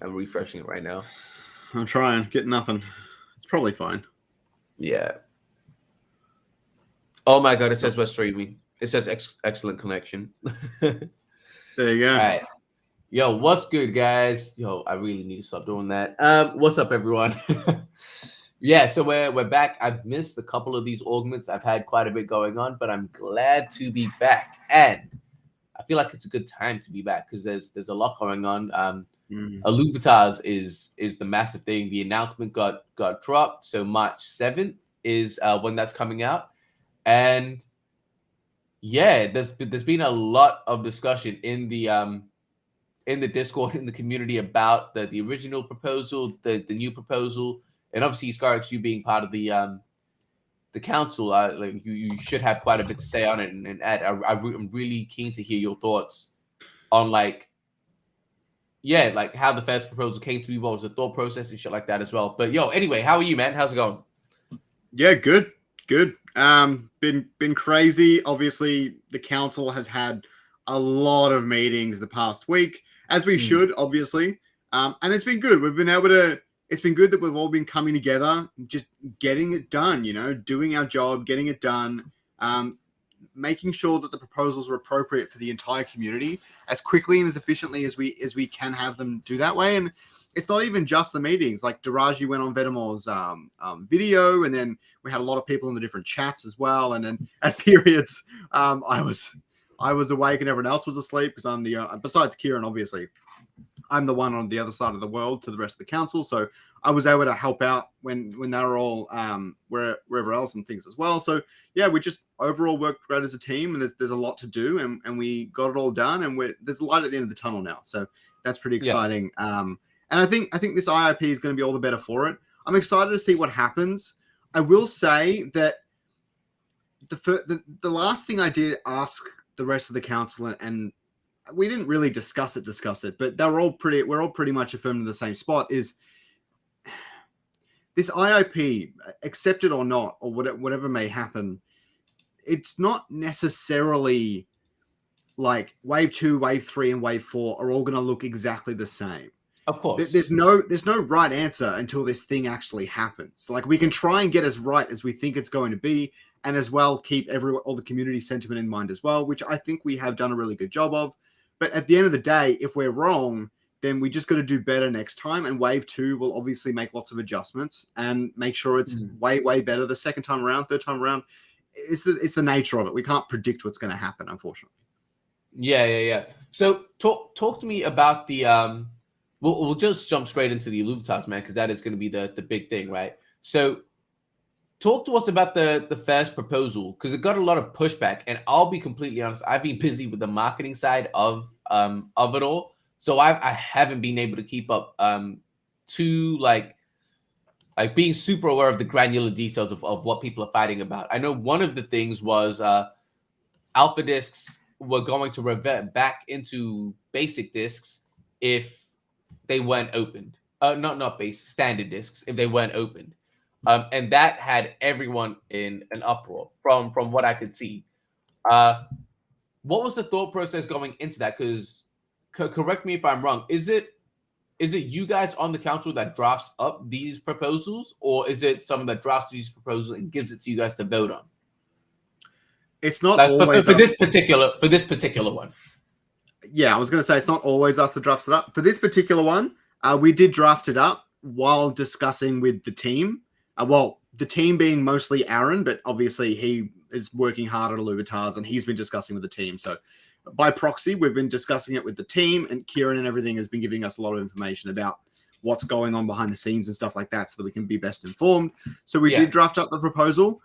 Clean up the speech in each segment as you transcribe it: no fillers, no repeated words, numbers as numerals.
I'm refreshing it right now. I'm trying. Get nothing. It's probably fine. Yeah. Oh my god, it says we're streaming. It says excellent connection. There you go. All right. Yo, what's good, guys? Yo, I really need to stop doing that. What's up, everyone? Yeah, so we're back. I've missed a couple of these augments. I've had quite a bit going on, but I'm glad to be back. And I feel like it's a good time to be back because there's a lot going on. Illuvitars is the massive thing. The announcement got dropped, so March 7th is when that's coming out. And yeah, there's been a lot of discussion in the Discord, in the community, about the original proposal, the new proposal, and obviously, Scarix, you being part of the council, like you should have quite a bit to say on it. And Ed, I'm really keen to hear your thoughts on like how the first proposal came to be, what was the thought process and shit like that as well. But yo, anyway, how are you, man? How's it going? Yeah, good. Been crazy. Obviously, the council has had a lot of meetings the past week, as we should, obviously. And it's been good. It's been good that we've all been coming together, just getting it done, doing our job, getting it done, making sure that the proposals are appropriate for the entire community as quickly and as efficiently as we can have them do that way. And it's not even just the meetings. Like Daraji went on Venomor's video, and then we had a lot of people in the different chats as well. And then at periods, I was awake and everyone else was asleep because I'm the besides Kieran, obviously, I'm the one on the other side of the world to the rest of the council. So I was able to help out when they were all wherever else and things as well. So yeah, we just overall worked great as a team, and there's a lot to do, and we got it all done, and there's a light at the end of the tunnel now. So that's pretty exciting. Yeah. And I think this IIP is going to be all the better for it. I'm excited to see what happens. I will say that the last thing I did ask the rest of the council, and we didn't really discuss it, but we're all pretty much affirmed in the same spot, is this IIP, accept it or not, or whatever may happen, it's not necessarily like wave 2, wave 3, and wave 4 are all going to look exactly the same. Of course. There's no right answer until this thing actually happens. Like, we can try and get as right as we think it's going to be, and as well keep all the community sentiment in mind as well, which I think we have done a really good job of. But at the end of the day, if we're wrong, then we just got to do better next time. And wave 2 will obviously make lots of adjustments and make sure it's way, way better the second time around, third time around. It's the nature of it. We can't predict what's going to happen, unfortunately. Yeah. So talk to me about the we'll just jump straight into the Illuvitars, man, because that is going to be the big thing, right? So talk to us about the first proposal, because it got a lot of pushback, and I'll be completely honest, I've been busy with the marketing side of it all, so I haven't been able to keep up to like being super aware of the granular details of what people are fighting about. I know one of the things was alpha discs were going to revert back into basic discs if they weren't opened. Not basic, standard discs if they weren't opened. And that had everyone in an uproar from what I could see. What was the thought process going into that? Because correct me if I'm wrong. Is it you guys on the council that drafts up these proposals, or is it someone that drafts these proposals and gives it to you guys to vote on? It's not always for this particular one. Yeah, I was going to say it's not always us that drafts it up. For this particular one, we did draft it up while discussing with the team. The team being mostly Aaron, but obviously he is working hard at Illuvitars and he's been discussing with the team. So by proxy, we've been discussing it with the team, and Kieran and everything has been giving us a lot of information about what's going on behind the scenes and stuff like that so that we can be best informed. So we did draft up the proposal.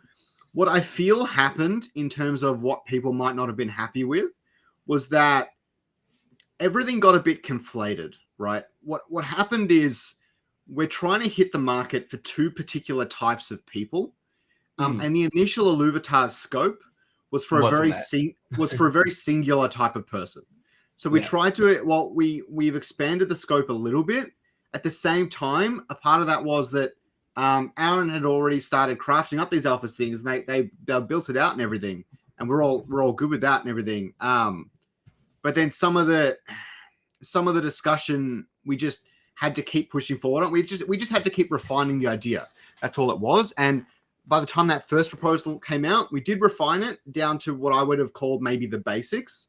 What I feel happened in terms of what people might not have been happy with was that everything got a bit conflated, right? What happened is we're trying to hit the market for two particular types of people. And the initial Illuvitars scope was for a very singular type of person. So we tried to, we've expanded the scope a little bit. At the same time, a part of that was that Aaron had already started crafting up these alpha things, and they built it out and everything, and we're all good with that and everything. But then some of the discussion, we just had to keep pushing forward. We just had to keep refining the idea. That's all it was. And by the time that first proposal came out, we did refine it down to what I would have called maybe the basics.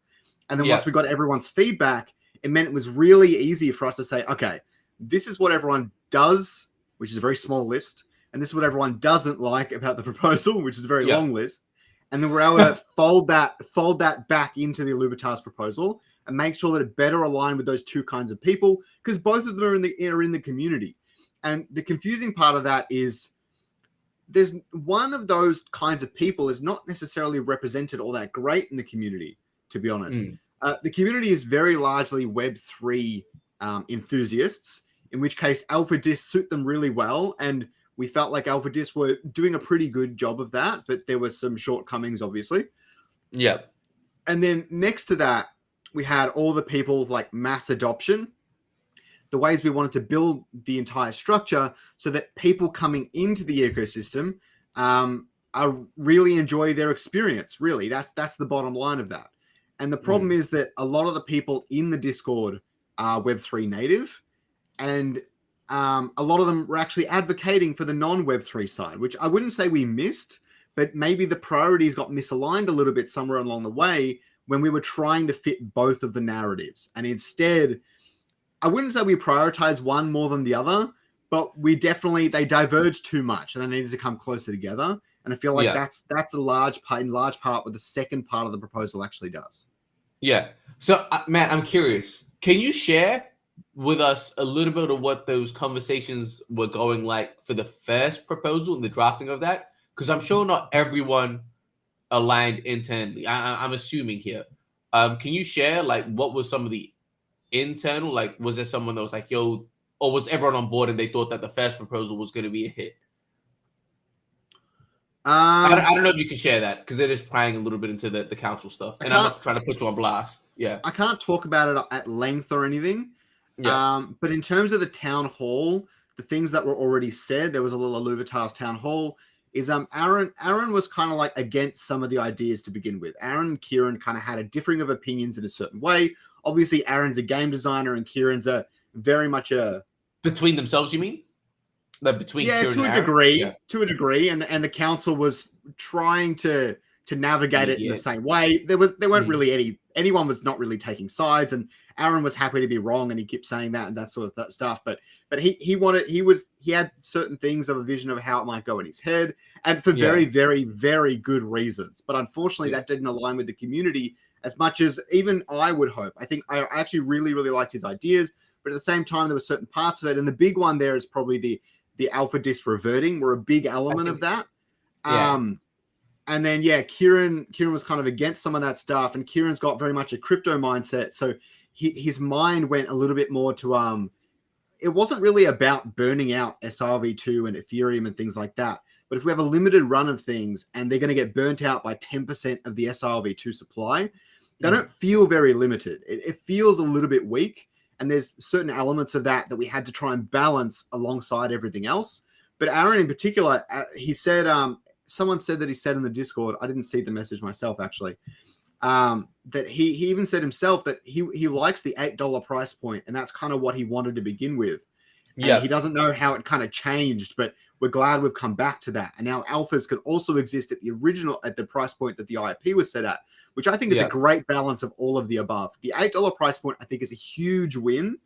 And then once we got everyone's feedback, it meant it was really easy for us to say, okay, this is what everyone does, which is a very small list. And this is what everyone doesn't like about the proposal, which is a very long list. And then we're able to fold that back into the Illuvitars proposal and make sure that it better aligned with those two kinds of people, because both of them are in the community. And the confusing part of that is there's one of those kinds of people is not necessarily represented all that great in the community, to be honest. The community is very largely Web3 enthusiasts, in which case Alpha Discs suit them really well. And we felt like Alpha Discs were doing a pretty good job of that, but there were some shortcomings, obviously. Yeah. And then next to that, we had all the people like mass adoption, the ways we wanted to build the entire structure so that people coming into the ecosystem really enjoy their experience. Really, that's the bottom line of that. And the problem is that a lot of the people in the Discord are Web3 native, and a lot of them were actually advocating for the non-Web3 side, which I wouldn't say we missed, but maybe the priorities got misaligned a little bit somewhere along the way when we were trying to fit both of the narratives. And instead, I wouldn't say we prioritize one more than the other, but they diverged too much and they needed to come closer together. And I feel like that's a large part what the second part of the proposal actually does. Yeah. So, Matt, I'm curious. Can you share with us a little bit of what those conversations were going like for the first proposal and the drafting of that? Because I'm sure not everyone aligned internally. I'm assuming here. Can you share like what was some of the internal, like was there someone that was like, yo, or was everyone on board and they thought that the first proposal was going to be a hit? I don't know if you can share that because it is prying a little bit into the council stuff. And I'm not trying to put you on blast. Yeah. I can't talk about it at length or anything. Yeah. But in terms of the town hall, the things that were already said, there was a little Illuvitars town hall, is Aaron was kind of like against some of the ideas to begin with. Aaron and Kieran kind of had a differing of opinions in a certain way. Obviously, Aaron's a game designer and Kieran's a very much a... Between themselves, you mean? Like between Kieran to and a Aaron? degree, to a degree, and the council was trying to navigate it in the same way. There weren't really anyone was not really taking sides, and Aaron was happy to be wrong, and he kept saying that and that sort of stuff. But he had certain things of a vision of how it might go in his head, and for very, very, very good reasons. But unfortunately, that didn't align with the community as much as even I would hope. I think I actually really, really liked his ideas, but at the same time, there were certain parts of it, and the big one there is probably the Alpha Disc reverting were a big element of that. And then, Kieran was kind of against some of that stuff, and Kieran's got very much a crypto mindset. So his mind went a little bit more to, it wasn't really about burning out SRV2 and Ethereum and things like that. But if we have a limited run of things and they're going to get burnt out by 10% of the SRV2 supply, they don't feel very limited. It feels a little bit weak. And there's certain elements of that we had to try and balance alongside everything else. But Aaron in particular, he said, someone said that he said in the Discord, I didn't see the message myself actually, that he even said himself that he likes the $8 price point, and that's kind of what he wanted to begin with. And he doesn't know how it kind of changed, but we're glad we've come back to that. And now alphas can also exist at the price point that the IIP was set at, which I think is a great balance of all of the above. The $8 price point, I think, is a huge win.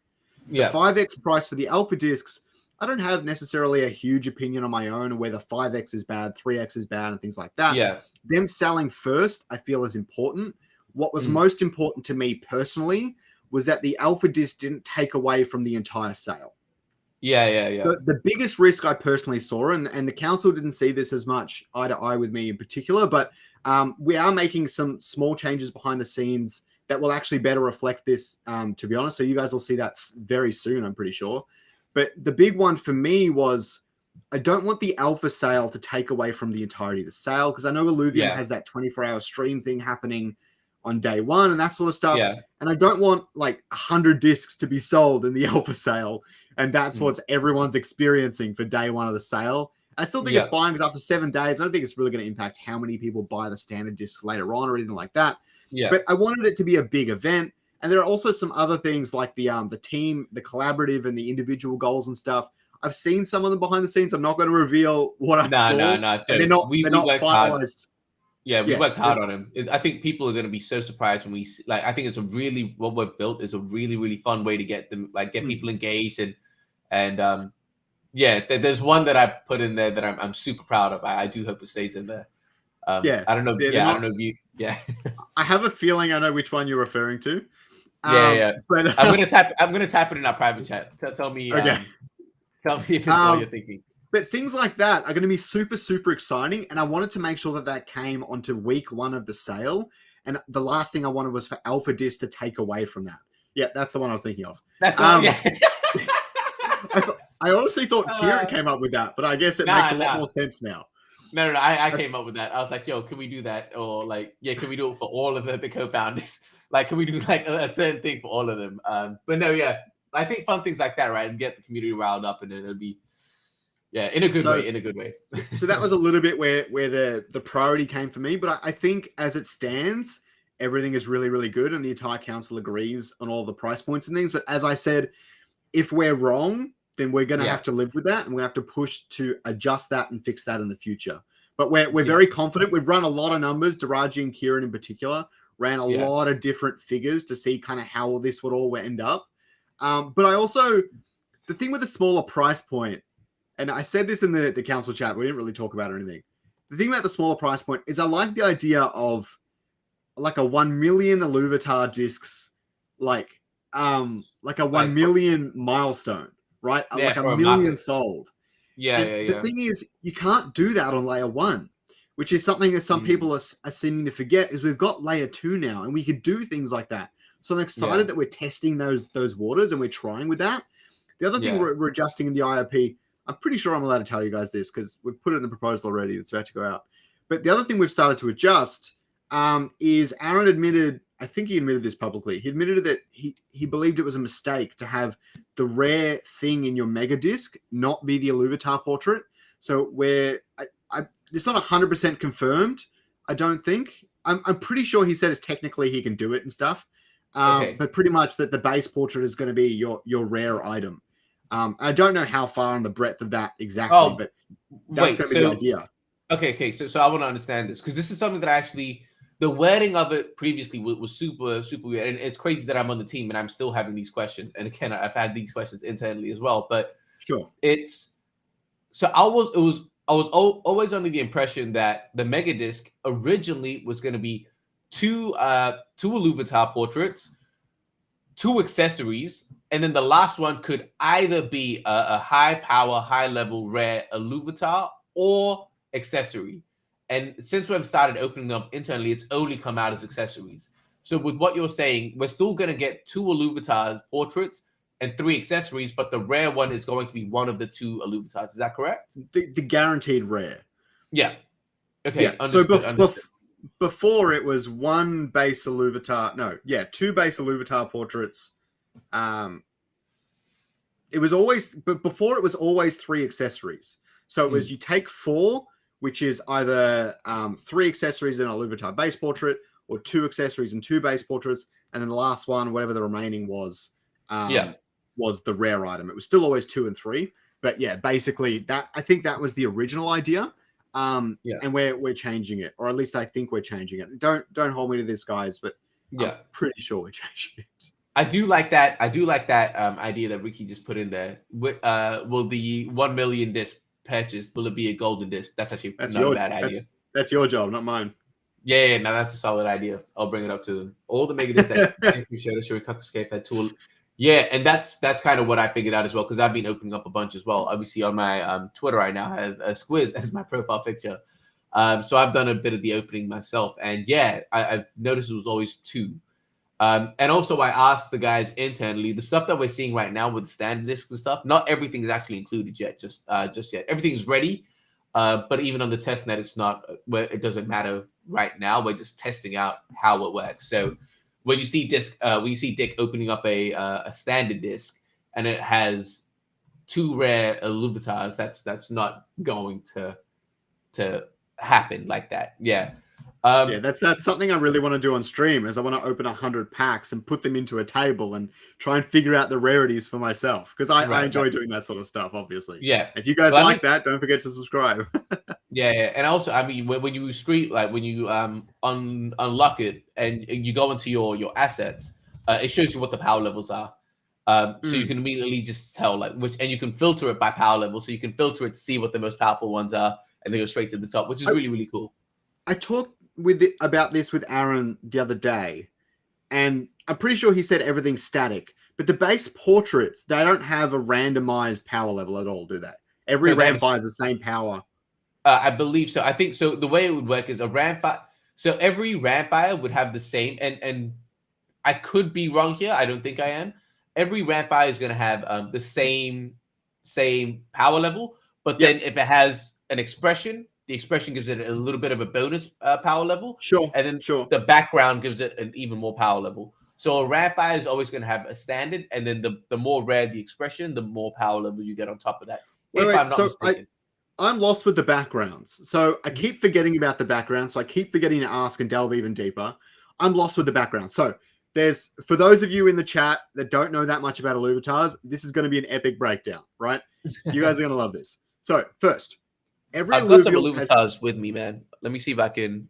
The 5x price for the alpha discs, I don't have necessarily a huge opinion on my own of whether 5x is bad, 3x is bad, and things like that. Them selling first, I feel, is important. What was most important to me personally was that the alpha disc didn't take away from the entire sale. The biggest risk I personally saw, and the council didn't see this as much eye to eye with me in particular, but we are making some small changes behind the scenes that will actually better reflect this, to be honest. So you guys will see that very soon, I'm pretty sure. But the big one for me was I don't want the alpha sale to take away from the entirety of the sale, because I know Illuvium has that 24-hour stream thing happening on day one and that sort of stuff. And I don't want like 100 discs to be sold in the alpha sale. And that's what everyone's experiencing for day one of the sale. I still think it's fine because after 7 days, I don't think it's really going to impact how many people buy the standard disc later on or anything like that. But I wanted it to be a big event. And there are also some other things like the team, the collaborative, and the individual goals and stuff. I've seen some of them behind the scenes. I'm not going to reveal what I saw. No. And they're not Worked hard. finalized. Yeah, we worked hard on him. I think people are going to be so surprised when we like. I think it's what we've built is a really, really fun way to get them get people engaged and there's one that I put in there that I'm super proud of. I do hope it stays in there. I don't know. I don't know if you. Yeah, I have a feeling I know which one you're referring to. But I'm gonna type it in our private chat. Tell me. Okay. Tell me if it's what you're thinking. But things like that are going to be super, super exciting. And I wanted to make sure that came onto week 1 of the sale. And the last thing I wanted was for Alpha Disc to take away from that. Yeah, that's the one I was thinking of. That's the one, I honestly thought Kieran came up with that, but I guess it makes a lot more sense now. No. I came up with that. I was like, yo, can we do that? Or can we do it for all of the co-founders? Can we do a certain thing for all of them? But no, I think fun things like that, right? And get the community riled up, and then it'll be in a good way. So that was a little bit where the priority came for me. But I think as it stands, everything is really, really good. And the entire council agrees on all the price points and things. But as I said, if we're wrong, then we're going to have to live with that. And we're going to have to push to adjust that and fix that in the future. But we're very confident. We've run a lot of numbers. Daraji and Kieran in particular ran a lot of different figures to see kind of how this would all end up. But I also, the thing with the smaller price point, and I said this in the council chat, we didn't really talk about it or anything. The thing about the smaller price point is I like the idea of like a 1 million Illuvitar discs, like a 1 million milestone, right? Like a million sold. The thing is, you can't do that on layer 1, which is something that some people are seeming to forget, is we've got layer 2 now, and we could do things like that. So I'm excited that we're testing those waters and we're trying with that. The other thing we're adjusting in the IOP, I'm pretty sure I'm allowed to tell you guys this because we've put it in the proposal already. It's about to go out. But the other thing we've started to adjust is Aaron admitted, I think he admitted this publicly. He admitted that he believed it was a mistake to have the rare thing in your mega disc not be the Illuvitar portrait. So it's not 100% confirmed, I don't think. I'm pretty sure he said it's technically he can do it and stuff. But pretty much that the base portrait is going to be your rare item. I don't know how far on the breadth of that exactly, but that's going to be the idea. Okay. So I want to understand this because this is something that the wording of it previously was super, super weird. And it's crazy that I'm on the team and I'm still having these questions. And again, I've had these questions internally as well. But sure, I was always under the impression that the mega disc originally was going to be two Illuvitar portraits, 2 accessories, and then the last one could either be a high power, high level rare Illuvitar or accessory. And since we've started opening up internally, it's only come out as accessories. So with what you're saying, we're still going to get 2 Illuvitars portraits and 3 accessories, but the rare one is going to be one of the 2 Illuvitars. Is that correct? The guaranteed rare. Yeah. Okay. Yeah. Understood. Before it was 1 base Illuvitar. No, 2 base Illuvitar portraits. It was always, but before it was always 3 accessories. So it was you take 4, which is either 3 accessories in a Illuvitar base portrait, or 2 accessories and 2 base portraits, and then the last one, whatever the remaining was the rare item. It was still always 2 and 3, but basically that I think that was the original idea. And we're changing it, or at least I think we're changing it. Don't hold me to this, guys, but I'm pretty sure we're changing it. I do like that. Idea that Ricky just put in there. Will the 1 million disc purchase, will it be a golden disc? That's actually not a bad idea. That's your job, not mine. Yeah, no, that's a solid idea. I'll bring it up to them. All the mega discs that you showed us, Escape had 2. Yeah, and that's kind of what I figured out as well, because I've been opening up a bunch as well. Obviously, on my Twitter right now, I have a Squiz as my profile picture. So I've done a bit of the opening myself. And I've noticed it was always 2. And also, I asked the guys internally, the stuff that we're seeing right now with standard discs and stuff, not everything is actually included yet, just yet. Everything's ready. But even on the test net, it's not, it doesn't matter right now. We're just testing out how it works. So when you see Dick opening up a standard disc and it has 2 rare Illuvitars, that's not going to happen like that. Yeah. Yeah, that's something I really want to do on stream. Is I want to open 100 packs and put them into a table and try and figure out the rarities for myself because I enjoy doing that sort of stuff. Obviously, Yeah. if you guys Well, like that, don't forget to subscribe. Yeah, and also, I mean, when you stream, like when you unlock it and you go into your assets, it shows you what the power levels are. So you can immediately just tell like which, and you can filter it by power level. So you can filter it to see what the most powerful ones are, and they go straight to the top, which is really cool. I talked about this with Aaron the other day, and I'm pretty sure he said everything's static. But the base portraits, they don't have a randomized power level at all, do they? Every Ramfire is the same power. I believe so. I think so. The way it would work is a Ramfire. So every Ramfire would have the same, and I could be wrong here. I don't think I am. Every Ramfire is going to have the same power level, but then if it has an expression, the expression gives it a little bit of a bonus power level. Sure. And then the background gives it an even more power level. So a Ramfire is always going to have a standard, and then the more rare the expression, the more power level you get on top of that. If I'm not mistaken. I'm lost with the backgrounds. So I keep forgetting about the background. So I keep forgetting to ask and delve even deeper. I'm lost with the background. So for those of you in the chat that don't know that much about Illuvitars, this is going to be an epic breakdown, right? You guys are going to love this. So first, I've got some Illuvitars with me, man. Let me see if I can.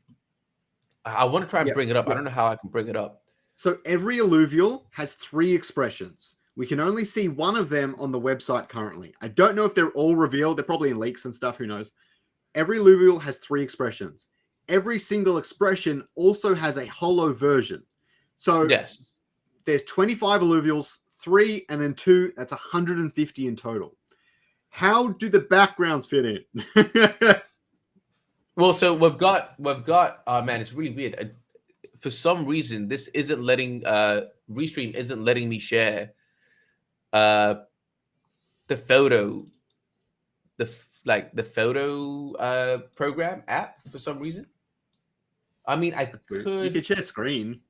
I want to try and bring it up. I don't know how I can bring it up. So every Illuvial has 3 expressions. We can only see one of them on the website currently. I don't know if they're all revealed. They're probably in leaks and stuff. Who knows? Every Illuvial has 3 expressions. Every single expression also has a holo version. So there's 25 Illuvials, 3 and then 2. That's 150 in total. How do the backgrounds fit in? Well, so we've got. Man, it's really weird. For some reason, this isn't letting Restream isn't letting me share the photo, the photo program app for some reason. I mean, I could. You could share screen.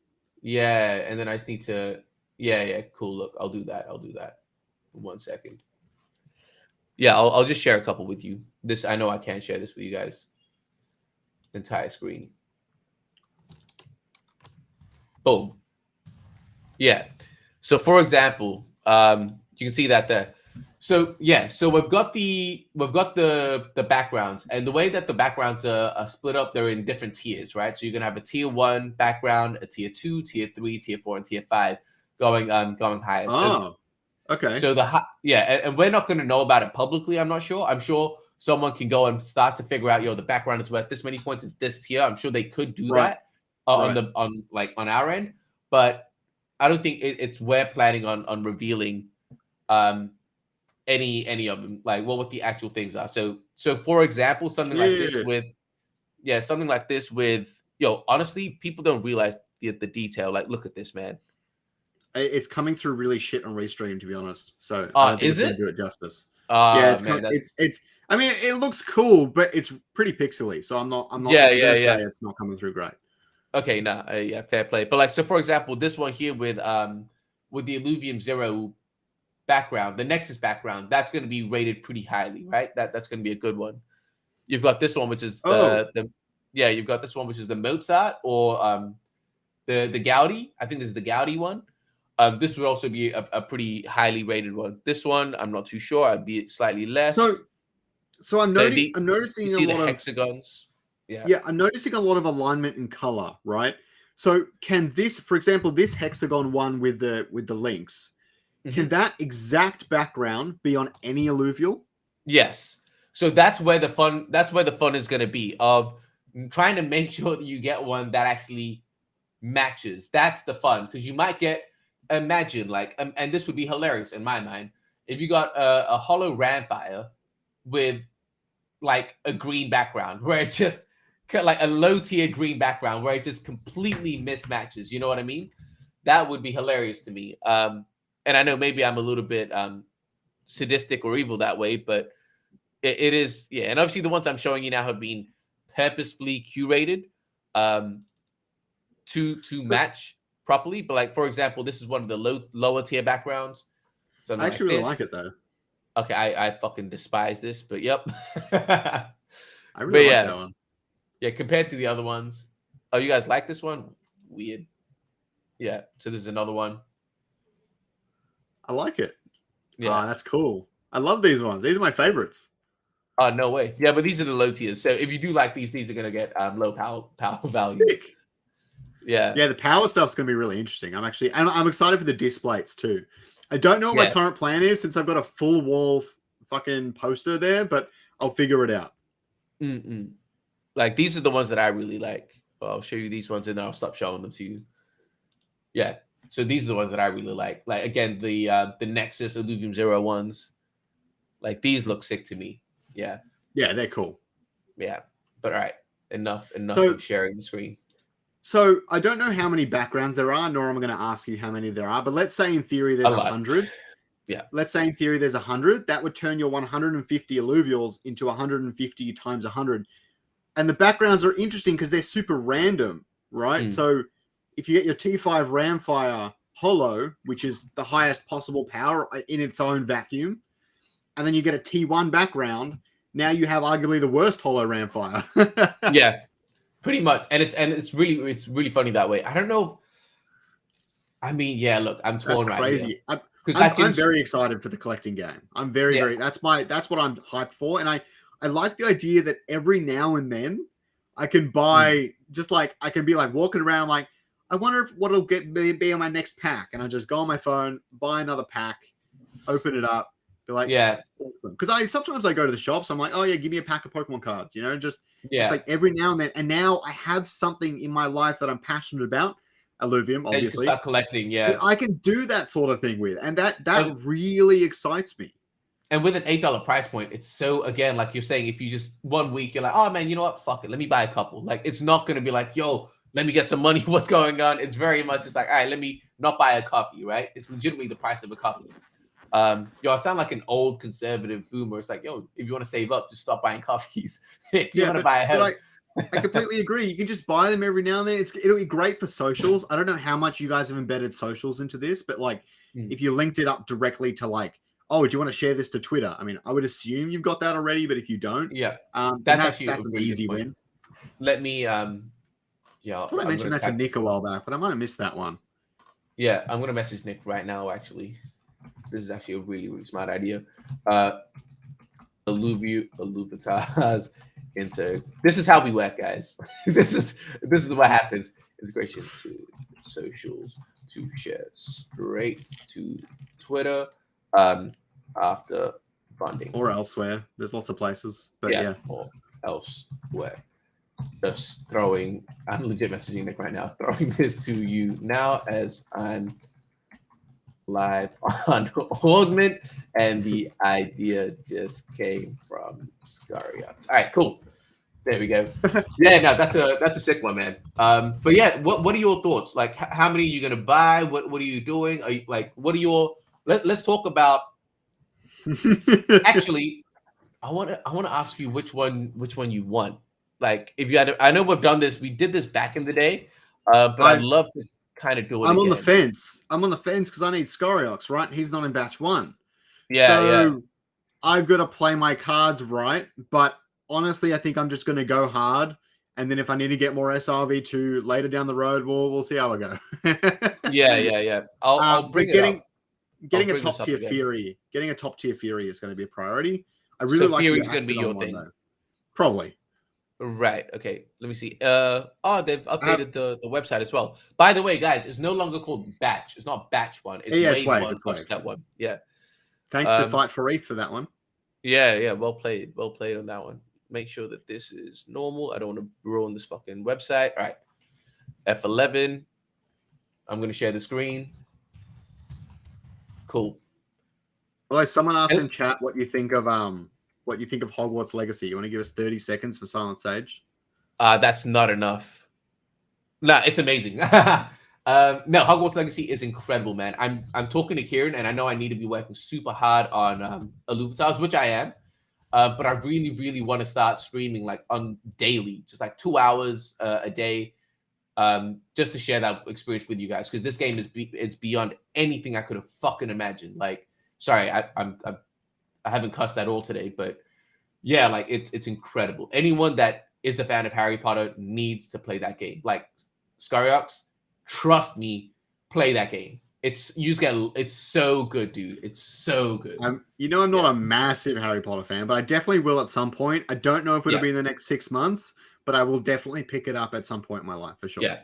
Yeah, and then I just need to. Yeah, cool. Look, I'll do that. 1 second. Yeah, I'll just share a couple with you. This I know I can't share this with you guys. Entire screen. Boom. Yeah. So for example, you can see that there. So we've got the backgrounds, and the way that the backgrounds are split up, they're in different tiers, right? So you're gonna have a tier 1 background, a tier 2, tier 3, tier 4, and tier 5 going higher. Oh, okay. So and we're not gonna know about it publicly. I'm not sure. I'm sure someone can go and start to figure out, the background is worth this many points, is this tier. I'm sure they could do that on our end, but I don't think it's we're planning on revealing any of them, like what the actual things are. So for example, something like this with honestly, people don't realize the detail. Like, look at this, man. It's coming through really shit on Restream, to be honest. So is it? Do it justice. It's I mean, it looks cool, but it's pretty pixely. So I'm not. Say it's not coming through great. Okay, fair play. But like, so for example, this one here with the Illuvium 0 background, the Nexus background, that's going to be rated pretty highly, right? That's going to be a good one. You've got this one, which is you've got this one, which is the Mozart or the Gaudi. I think this is the Gaudi one. This would also be a pretty highly rated one. This one, I'm not too sure. I'd be slightly less. So I'm noticing you see the hexagons. Yeah, I'm noticing a lot of alignment in color, right? So can this, for example, this hexagon one with the links, can that exact background be on any Illuvial? Yes. So that's where the fun is going to be, of trying to make sure that you get one that actually matches. That's the fun, because you might imagine and this would be hilarious in my mind, if you got a holo Ramfire with like a green background, where it just like a low tier green background where it just completely mismatches. You know what I mean? That would be hilarious to me. And I know maybe I'm a little bit sadistic or evil that way, but it is. Yeah. And obviously the ones I'm showing you now have been purposefully curated to match properly. But like, for example, this is one of the lower tier backgrounds. I actually really like it though. Okay, I fucking despise this, but yep. I really like that one. Yeah, compared to the other ones, Oh, you guys like this one? Weird. Yeah. So there's another one. I like it. Yeah. That's cool. I love these ones. These are my favorites. Oh, no way. Yeah, but these are the low tiers. So if you do like these are gonna get low power values. Sick. Yeah. Yeah, the power stuff's gonna be really interesting. I'm excited for the displays too. I don't know what my current plan is since I've got a full wall fucking poster there, but I'll figure it out. Like these are the ones that I really like. Well, I'll show you these ones and then I'll stop showing them to you. Yeah. So these are the ones that I really like. Like again, the Nexus Illuvium 01s. Like these look sick to me. Yeah. Yeah, they're cool. Yeah. But all right. Enough So, of sharing the screen. So I don't know how many backgrounds there are, nor am I going to ask you how many there are, but let's say in theory there's 100. Yeah. Let's say in theory there's 100. That would turn your 150 Illuvials into 150 times 100. And the backgrounds are interesting because they're super random, right? So if you get your T5 Ramfire Holo, which is the highest possible power in its own vacuum, and then you get a T1 background, now you have arguably the worst Holo Ramfire. Yeah, pretty much. And it's really funny that way. I don't know. I mean, yeah, look, I'm torn right here. I'm very excited for the collecting game. I'm very that's what I'm hyped for. And I like the idea that every now and then I can buy just like I can be like walking around like I wonder what'll be on my next pack, and I just go on my phone, buy another pack, open it up, be like, awesome. Because sometimes I go to the shops, I'm like, oh yeah, give me a pack of Pokemon cards, just like every now and then. And now I have something in my life that I'm passionate about. Illuvium, obviously. You can start collecting, that I can do that sort of thing with, and that really excites me. And with an $8 price point, it's so, again, like you're saying, if you just 1 week, you're like, oh man, you know what? Fuck it. Let me buy a couple. Like, it's not going to be like, yo, let me get some money. What's going on? It's very much just like, all right, let me not buy a coffee, right? It's legitimately the price of a coffee. I sound like an old conservative boomer. It's like, yo, if you want to save up, just stop buying coffees. If you want to buy a house. I completely agree. You can just buy them every now and then. It'll be great for socials. I don't know how much you guys have embedded socials into this, but like if you linked it up directly to like, oh, do you want to share this to Twitter? I mean, I would assume you've got that already, but if you don't, that's an easy win. Let me I mentioned that to Nick a while back, but I might have missed that one. Yeah, I'm gonna message Nick right now. Actually, this is actually a really smart idea. Illuvitars into this is how we work, guys. this is what happens. Integration to socials to share straight to Twitter after funding or elsewhere. There's lots of places, but yeah. Or elsewhere. Just throwing. I'm legit messaging Nick right now. Throwing this to you now as I'm live on Augment, and the idea just came from Scarios. All right, cool. There we go. Yeah, no, that's a sick one, man. But yeah, what are your thoughts? Like, how many are you gonna buy? What are you doing? Are you like, what are your? Let's talk about. Actually, I want to ask you which one you want. Like, if you had, I know we've done this. We did this back in the day, but I'd love to kind of do it. I'm on the fence because I need Scoriox, right? He's not in batch 1. Yeah. I've got to play my cards right, but honestly, I think I'm just going to go hard, and then if I need to get more SRV2 later down the road, we'll see how I go. Yeah. I'll bring it up. Getting a top tier Fury is going to be a priority. I really like Fury's going to be your thing, though. Probably. Right. Okay. Let me see. They've updated the website as well. By the way, guys, it's no longer called Batch. It's not Batch 1. It's Wave 1 of Step 1. Yeah. Thanks to Fight for ETH for that one. Yeah. Well played on that one. Make sure that this is normal. I don't want to ruin this fucking website. All right. F11. I'm going to share the screen. Cool. Although someone asked in chat what you think of Hogwarts Legacy. You want to give us 30 seconds for Silent Sage? That's not enough. No, it's amazing. No, Hogwarts Legacy is incredible, man. I'm talking to Kieran, and I know I need to be working super hard on Illuvitars, which I am. But I really want to start streaming like on daily, just like 2 hours a day, just to share that experience with you guys. Because this game it's beyond anything I could have fucking imagined. Like, sorry, I haven't cussed at all today, but yeah, like it's incredible. Anyone that is a fan of Harry Potter needs to play that game. Like Scariox, trust me, play that game. It's so good, dude. It's so good. I'm not a massive Harry Potter fan, but I definitely will at some point. I don't know if it'll be in the next 6 months, but I will definitely pick it up at some point in my life for sure. Yeah.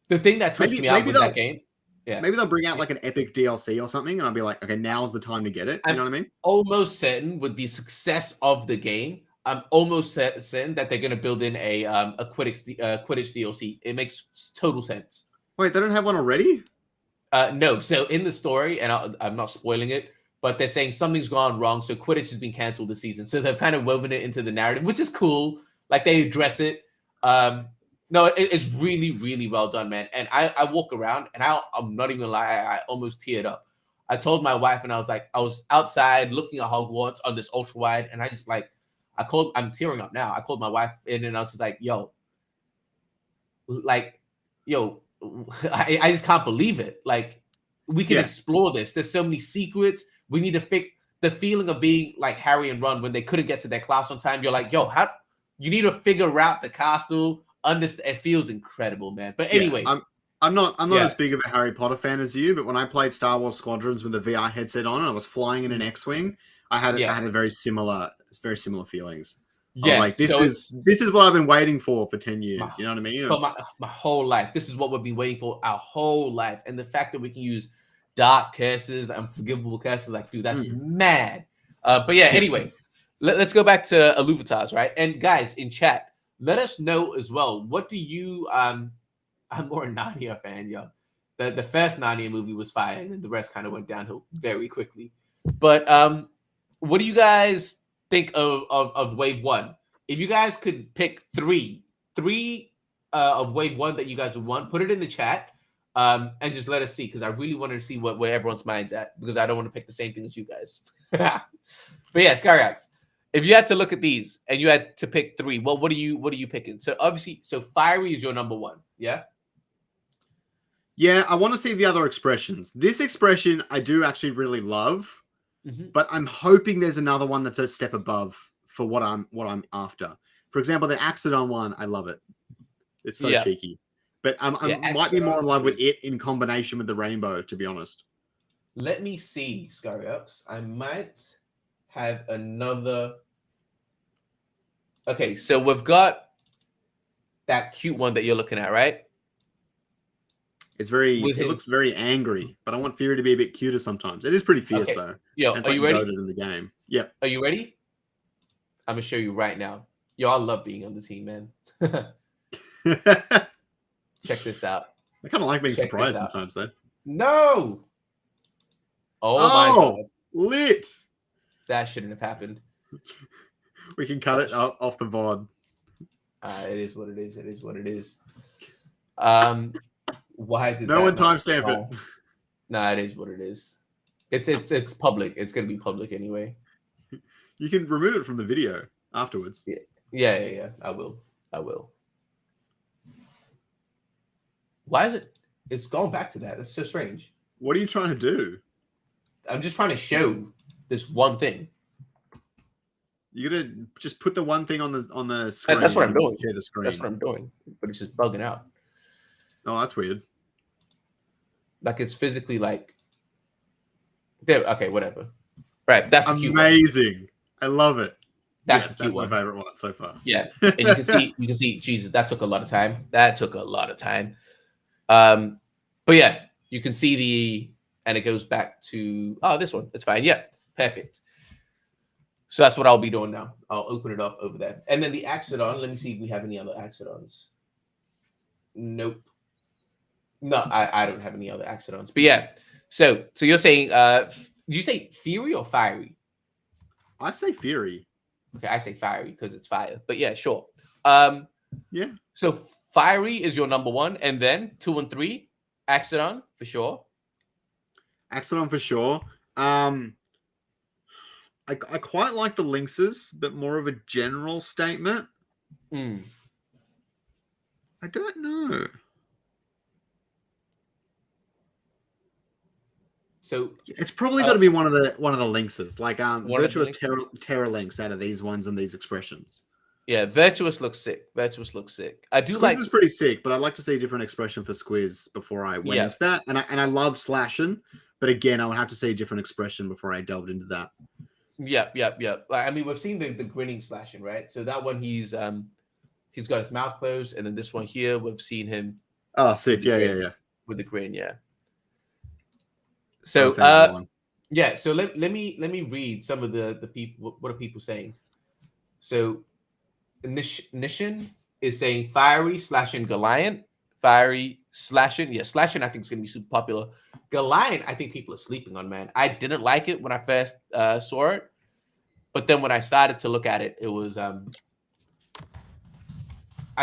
The thing that trips me out with that game. Yeah. Maybe they'll bring out like an epic DLC or something, and I'll be like, okay, now's the time to get it. You know what I mean? Almost certain with the success of the game, I'm almost certain that they're going to build in a Quidditch DLC. It makes total sense. Wait, they don't have one already? No. So in the story, and I'm not spoiling it, but they're saying something's gone wrong, so Quidditch has been canceled this season. So they've kind of woven it into the narrative, which is cool. Like they address it. No, it's really, really well done, man. And I walk around, and I'm not even gonna lie, I almost teared up. I told my wife, and I was like, I was outside looking at Hogwarts on this ultra wide, and I just like, I'm tearing up now. I called my wife in, and I was just like, yo, I just can't believe it. Like, we can explore this. There's so many secrets. We need to fix the feeling of being like Harry and Ron when they couldn't get to their class on time. You're like, yo, you need to figure out the castle. It feels incredible, man. But anyway, I'm not as big of a Harry Potter fan as you, but when I played Star Wars Squadrons with the VR headset on and I was flying in an X-wing, I had a very similar feelings. Yeah, like this is what I've been waiting for 10 years. You know what I mean? For my whole life, this is what we've been waiting for our whole life, and the fact that we can use dark curses, unforgivable curses, like, dude, that's mad. But yeah, anyway, let's go back to Illuvitars, right? And guys in chat, let us know as well. What do you? I'm more a Narnia fan, yo. The first Narnia movie was fire, and then the rest kind of went downhill very quickly. But what do you guys think of Wave 1? If you guys could pick three of Wave 1 that you guys would want, put it in the chat, and just let us see, because I really wanted to see where everyone's mind's at, because I don't want to pick the same thing as you guys. But yeah, Skyrax, if you had to look at these and you had to pick three, well, what are you picking? So obviously, Fiery is your number one, yeah? Yeah, I want to see the other expressions. This expression I do actually really love, but I'm hoping there's another one that's a step above for what I'm after. For example, the Axodon one, I love it. It's so cheeky. But I might be more in love with it in combination with the rainbow, to be honest. Let me see, Scariox. I might have another. Okay, so we've got that cute one that you're looking at, right? It looks very angry, but I want Fury to be a bit cuter sometimes. It is pretty fierce though. Yo, are you ready? In the game. Yep. Are you ready? I'm gonna show you right now. Yo, I love being on the team, man. Check this out. I kind of like being surprised sometimes, though. No. Oh my god. Lit. That shouldn't have happened. We can cut it off the VOD. It is what it is. It is what it is. Why did no one timestamp it? No, it is what it is. It's public. It's gonna be public anyway. You can remove it from the video afterwards. Yeah. I will. Why is it? It's going back to that. That's so strange. What are you trying to do? I'm just trying to show this one thing. You gotta just put the one thing on the screen. That's what I'm doing. Share the screen. That's what I'm doing. But it's just bugging out. Oh, that's weird. Like it's physically like there. Okay, whatever. Right, that's the cute one. Amazing. I love it. That's my favorite one so far. Yeah, and you can see. Jesus, that took a lot of time. But yeah, you can see and it goes back to this one. It's fine. Yeah, perfect. So that's what I'll be doing now. I'll open it up over there, and then the Axodon. Let me see if we have any other Axodons. Nope. No, I don't have any other Axodons. But yeah, so you're saying, did you say Fury or Fiery? I say Fury. Okay, I say Fiery because it's fire. But yeah, sure. Yeah. So Fiery is your number one, and then 2 and 3, Axodon for sure. Axodon for sure. I quite like the Lynxes, but more of a general statement. I don't know. So it's probably got to be one of the Lynxes, like Virtuous Terra Lynx out of these ones and these expressions. Yeah, Virtuous looks sick. Virtuous looks sick. I do Squiz like. is pretty sick, but I'd like to see a different expression for Squiz before I went Yeah, into that. And I love slashing, but again, I would have to see a different expression before I delved into that. Yep. Like, I mean, we've seen the grinning slashing, right? So that one he's got his mouth closed, and then this one here we've seen him Oh, with sick. the Yeah, grin, yeah, yeah. with the grin, yeah. I'm a So fan of that one. yeah. So let me read some of the people. What are people saying? So Nishan is saying fiery slashing Goliath. Fiery slashing. Yeah, slashing I think is gonna be super popular. Goliath, I think people are sleeping on, man. I didn't like it when I first saw it. But then when I started to look at it, it was I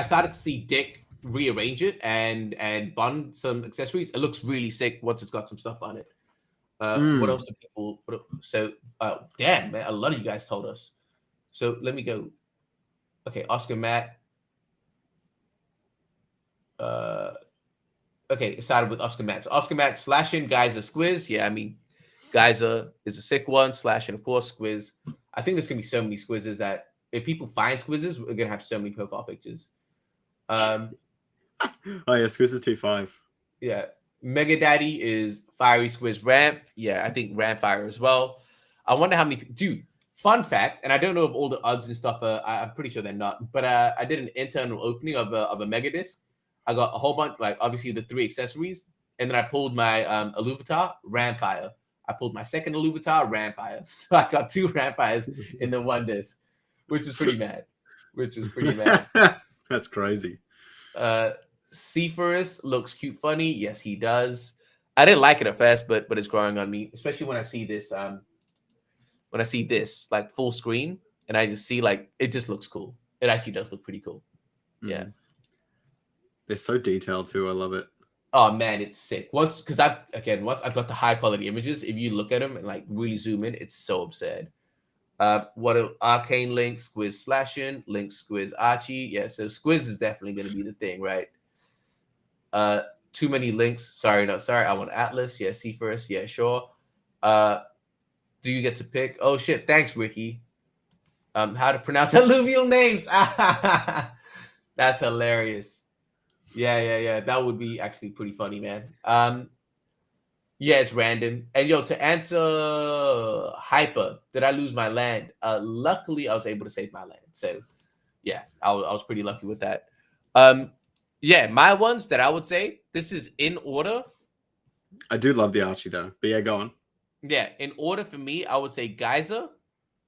started to see Dick rearrange it and bond some accessories. It looks really sick once it's got some stuff on it. What else do people? So damn man, a lot of you guys told us. So let me go. Okay, Oscar Matt. Okay, it started with Oscar Matt. So Oscar Matt slashing Geyser Squiz. Yeah, I mean Geyser is a sick one. Slashing, of course, Squiz. I think there's gonna be so many squizzes that if people find squizzes, we're gonna have so many profile pictures. Oh yeah, Squiz is T5. Yeah, Mega Daddy is Fiery Squiz Ramp. Yeah, I think Ramp Fire as well. I wonder how many. Dude, fun fact, and I don't know if all the odds and stuff. I'm pretty sure they're not. But I did an internal opening of a Mega Disc. I got a whole bunch, like obviously the 3 accessories, and then I pulled my Illuvitar Ramp Fire. I pulled my second Illuvitar Ramp Fire. So I got 2 Ramp Fires in the one disc, which was pretty mad. That's crazy. Cephorus looks cute, funny. Yes, he does. I didn't like it at first, but it's growing on me, especially when I see this. When I see this like full screen, and I just see like it just looks cool. It actually does look pretty cool. Yeah. They're so detailed too. I love it. Oh man, it's sick. Once I've got the high quality images, if you look at them and like really zoom in, it's so absurd. What a Arcane Link, Squiz Slashing, Link Squiz Archie. Yeah, so Squiz is definitely gonna be the thing, right? Too many links. Sorry, not sorry. I want Atlas. Yeah, see first. Yeah, sure. Do you get to pick? Oh shit, thanks, Ricky. How to pronounce alluvial names. That's hilarious. Yeah. That would be actually pretty funny, man. Yeah, it's random. And yo, to answer Hyper, did I lose my land? Luckily, I was able to save my land. So yeah, I was pretty lucky with that. Yeah, my ones that I would say, this is in order. I do love the Archie though. But yeah, go on. Yeah, in order for me, I would say Geyser,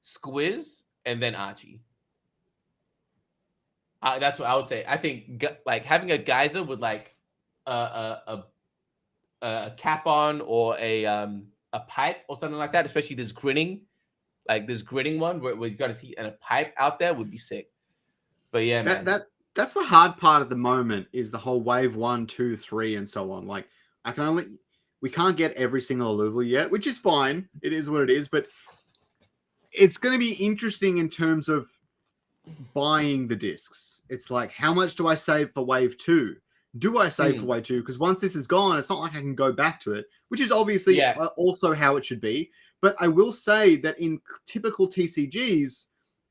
Squiz, and then Archie. That's what I would say. I think like having a Geyser with like a cap on or a pipe or something like that, especially this grinning one where you got to see and a pipe out there would be sick. But yeah, man. That's the hard part at the moment is the whole wave 1, 2, 3, and so on. Like we can't get every single alluvial yet, which is fine. It is what it is, but it's going to be interesting in terms of buying the discs. It's like, how much do I save for wave 2? Do I save for wave 2? Because once this is gone, it's not like I can go back to it, which is obviously also how it should be. But I will say that in typical TCGs,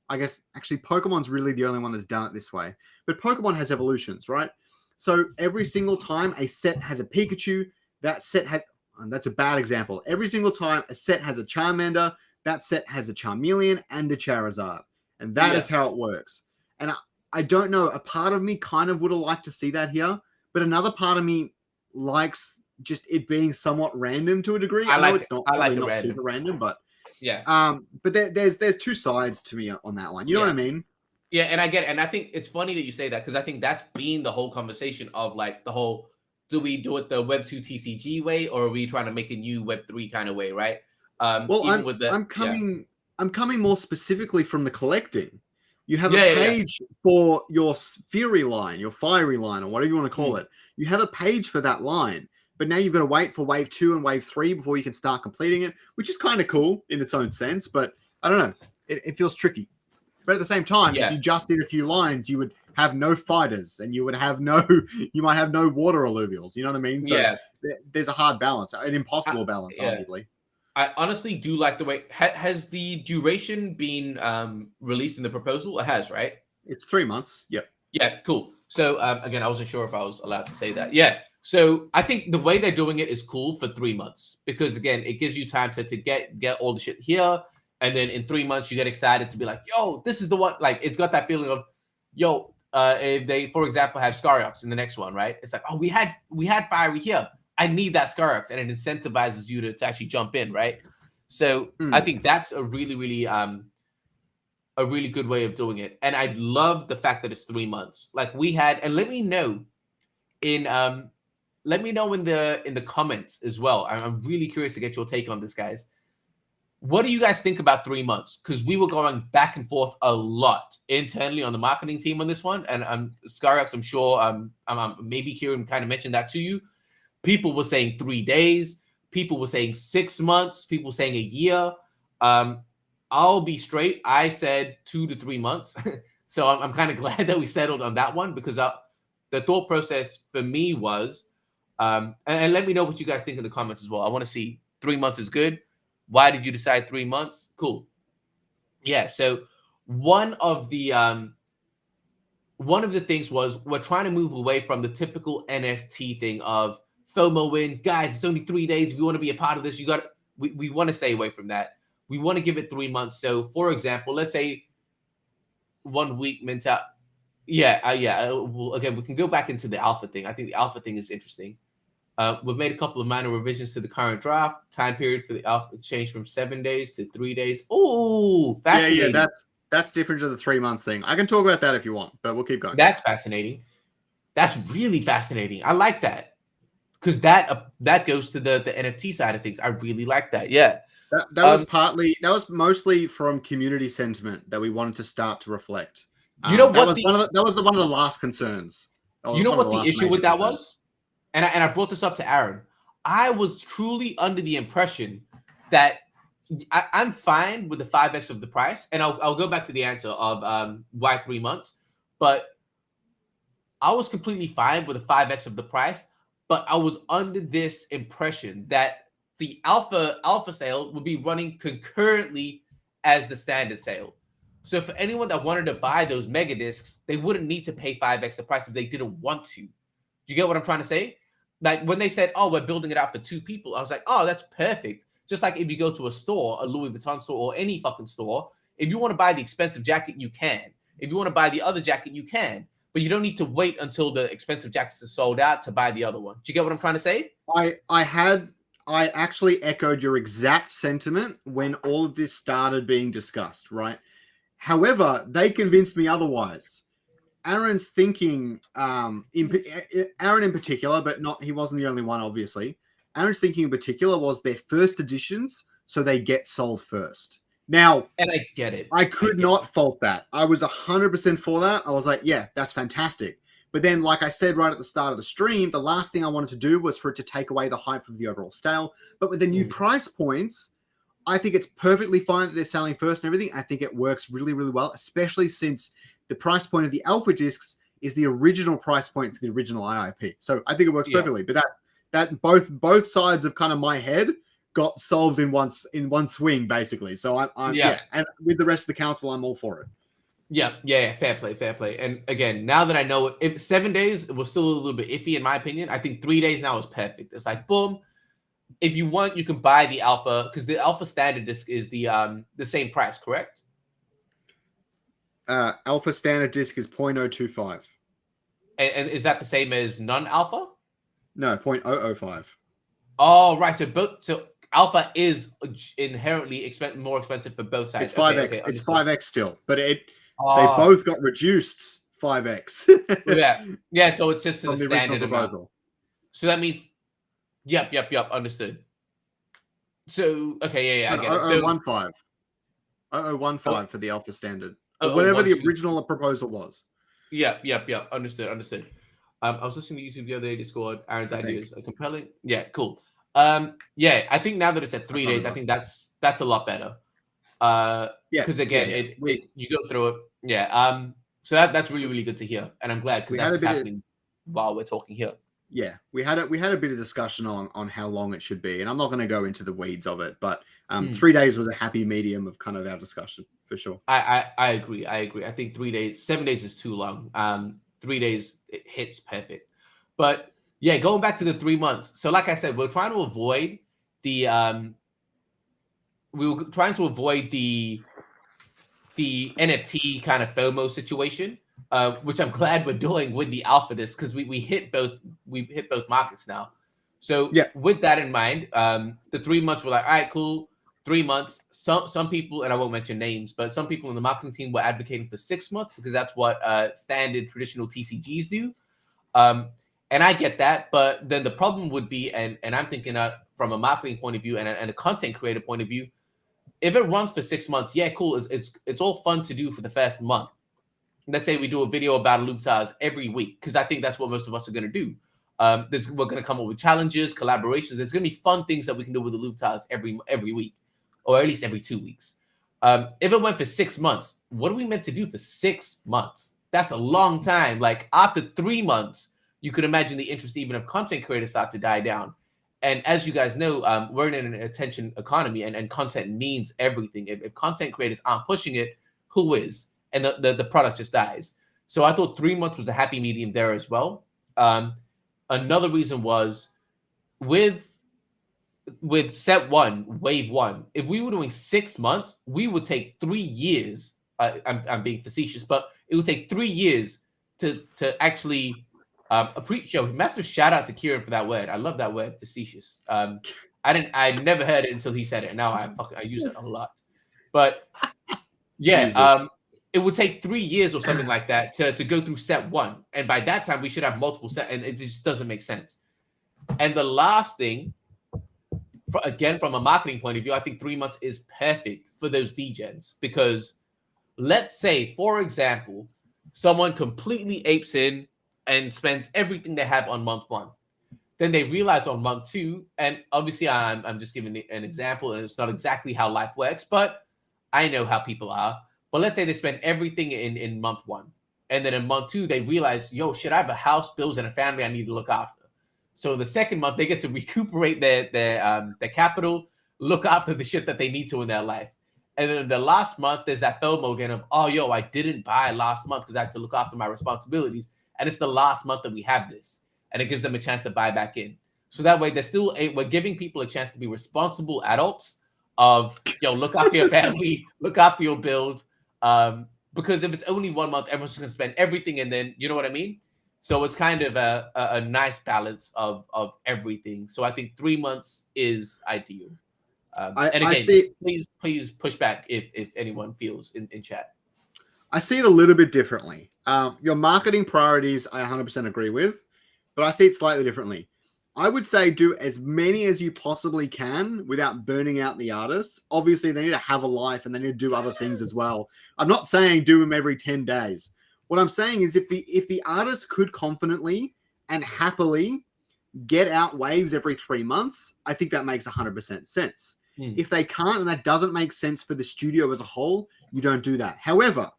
I guess actually Pokemon's really the only one that's done it this way. But Pokemon has evolutions, right? So every single time a set has a Pikachu, that set has, and that's a bad example. Every single time a set has a Charmander, that set has a Charmeleon and a Charizard. And that is how it works. And I don't know, a part of me kind of would have liked to see that here, but another part of me likes just it being somewhat random to a degree. I know it's not super random, but yeah. But there's 2 sides to me on that one. You know what I mean? Yeah, and I get it. And I think it's funny that you say that because I think that's been the whole conversation of like the whole, do we do it the Web 2 TCG way or are we trying to make a new Web 3 kind of way, right? Well, I'm coming more specifically from the collecting. You have a page for your fiery line, your fiery line, or whatever you want to call it. You have a page for that line, but now you've got to wait for wave 2 and wave 3 before you can start completing it, which is kind of cool in its own sense. But I don't know, it feels tricky. But at the same time, if you just did a few lines, you would have no fighters, and you would have you might have no water alluvials. You know what I mean? So there's a hard balance, an impossible balance, arguably. I honestly do like the way has the duration been released in the proposal? It has, right? It's 3 months. Yep. Yeah, cool. So again, I wasn't sure if I was allowed to say that. Yeah. So I think the way they're doing it is cool for 3 months because again, it gives you time to get all the shit here, and then in 3 months you get excited to be like, yo, this is the one. Like it's got that feeling of, yo, if they, for example, have Scariops in the next one, right? It's like, oh, we had Fiery here. I need that Scariops, and it incentivizes you to actually jump in, right? So I think that's a really good way of doing it. And I love the fact that it's 3 months. Like we had, and let me know in the comments as well. I'm really curious to get your take on this, guys. What do you guys think about 3 months? Because we were going back and forth a lot internally on the marketing team on this one. And Scariops, I'm sure I'm maybe hearing kind of mention that to you. People were saying 3 days. People were saying 6 months. People saying a year. I'll be straight. I said 2 to 3 months. So I'm kind of glad that we settled on that one because the thought process for me was, and let me know what you guys think in the comments as well. I want to see 3 months is good. Why did you decide 3 months? Cool. Yeah. So one of the things was we're trying to move away from the typical NFT thing of FOMO win. Guys, it's only 3 days. If you want to be a part of this, we want to stay away from that. We want to give it 3 months. So, for example, let's say 1 week mentality. Yeah. Well, again, we can go back into the alpha thing. I think the alpha thing is interesting. We've made a couple of minor revisions to the current draft. Time period for the alpha changed from 7 days to 3 days. Oh, fascinating. Yeah, that's different to the 3 months thing. I can talk about that if you want, but we'll keep going. That's fascinating. That's really fascinating. I like that because that goes to the NFT side of things. I really like that. Yeah. That was mostly from community sentiment that we wanted to start to reflect. You know that what? Was one of the last concerns. You know what the issue with that was? And I brought this up to Aaron. I was truly under the impression that I'm fine with the 5x of the price, and I'll go back to the answer of why 3 months. But I was completely fine with the 5x of the price, but I was under this impression that the alpha sale would be running concurrently as the standard sale. So for anyone that wanted to buy those mega discs, they wouldn't need to pay 5x the price if they didn't want to. Do you get what I'm trying to say? Like when they said, oh, we're building it out for 2 people, I was like, oh, that's perfect. Just like if you go to a store, a Louis Vuitton store or any fucking store, if you want to buy the expensive jacket, you can. If you want to buy the other jacket, you can. But you don't need to wait until the expensive jackets are sold out to buy the other one. Do you get what I'm trying to say? I actually echoed your exact sentiment when all of this started being discussed, right? However, they convinced me otherwise. Aaron's thinking, Aaron in particular, but he wasn't the only one, obviously. Aaron's thinking in particular was their first editions, so they get sold first. Now, and I get it. I could not fault that. I was 100% for that. I was like, yeah, that's fantastic. But then, like I said right at the start of the stream, the last thing I wanted to do was for it to take away the hype of the overall style. But with the new price points, I think it's perfectly fine that they're selling first and everything. I think it works really, really well, especially since the price point of the alpha discs is the original price point for the original IIP. So I think it works perfectly. But that both sides of kind of my head got solved in one swing, basically. So I'm and with the rest of the council, I'm all for it. Yeah, fair play. And again, now that I know if 7 days was still a little bit iffy in my opinion, I think 3 days now is perfect. It's like boom. If you want, you can buy the alpha because the alpha standard disc is the same price, correct? Alpha standard disc is 0.025. And is that the same as non-alpha? No, 0.005. Oh, right. So alpha is inherently more expensive for both sides. It's 5x. Okay, it's 5x still, but they both got reduced 5x. Yeah. So it's just to the standard amount. So that means, yep. Understood. So okay, I get it. So 0.015 for the alpha standard. Whatever the original proposal was. Yep. Understood. I was listening to YouTube the other day. Discord. Aaron's ideas are compelling. Yeah, cool. I think now that it's at 3 days, I think that's a lot better. Because again, you go through it. Yeah. So that's really, really good to hear, and I'm glad because that's happening while we're talking here. Yeah, we had a bit of discussion on how long it should be, and I'm not going to go into the weeds of it, but 3 days was a happy medium of kind of our discussion for sure. I agree. I think 3 days, 7 days is too long. 3 days it hits perfect. But yeah, going back to the 3 months. So like I said, we're trying to avoid the NFT kind of FOMO situation, which I'm glad we're doing with the alpha disc because we hit both markets now. So Yeah. with that in mind, the 3 months were like, all right, cool. 3 months. Some people, and I won't mention names, but some people in the marketing team were advocating for 6 months because that's what standard traditional TCGs do. And I get that, but then the problem would be, and I'm thinking from a marketing point of view and a content creator point of view, if it runs for 6 months, yeah, cool. It's all fun to do for the first month. Let's say we do a video about Illuvitars every week, because I think that's what most of us are going to do. We're going to come up with challenges, collaborations. There's going to be fun things that we can do with the Illuvitars every week, or at least every 2 weeks. If it went for 6 months, what are we meant to do for 6 months? That's a long time. Like after 3 months, you could imagine the interest even of content creators start to die down. And as you guys know, we're in an attention economy, and content means everything. If content creators aren't pushing it, who is? And the product just dies. So I thought 3 months was a happy medium there as well. Another reason was with set one, wave one, if we were doing 6 months, we would take 3 years. I'm being facetious, but it would take 3 years to actually appreciate. Massive shout out to Kieran for that word. I love that word, facetious. I never heard it until he said it, and now I use it a lot. But yeah, it would take 3 years or something like that to go through set one, and by that time we should have multiple sets, and it just doesn't make sense. And the last thing, again from a marketing point of view, I think 3 months is perfect for those degens, because let's say, for example, someone completely apes in and spends everything they have on month one. Then they realize on month two, and obviously I'm just giving an example, and it's not exactly how life works, but I know how people are. But let's say they spend everything in month one, and then in month two they realize, yo, shit, I have a house, bills, and a family I need to look after. So the second month they get to recuperate their capital, look after the shit that they need to in their life. And then in the last month, there's that FOMO again of, oh, yo, I didn't buy last month because I had to look after my responsibilities. And it's the last month that we have this. And it gives them a chance to buy back in. So that way, we're giving people a chance to be responsible adults of, yo, look after your family, look after your bills. Because if it's only 1 month, everyone's going to spend everything. And then, you know what I mean? So it's kind of a nice balance of everything. So I think 3 months is ideal. And again, please push back if anyone feels in chat. I see it a little bit differently. Your marketing priorities, I 100% agree with, but I see it slightly differently. I would say do as many as you possibly can without burning out the artists. Obviously, they need to have a life and they need to do other things as well. I'm not saying do them every 10 days. What I'm saying is if the artist could confidently and happily get out waves every 3 months, I think that makes 100% sense. If they can't, and that doesn't make sense for the studio as a whole, you don't do that. However,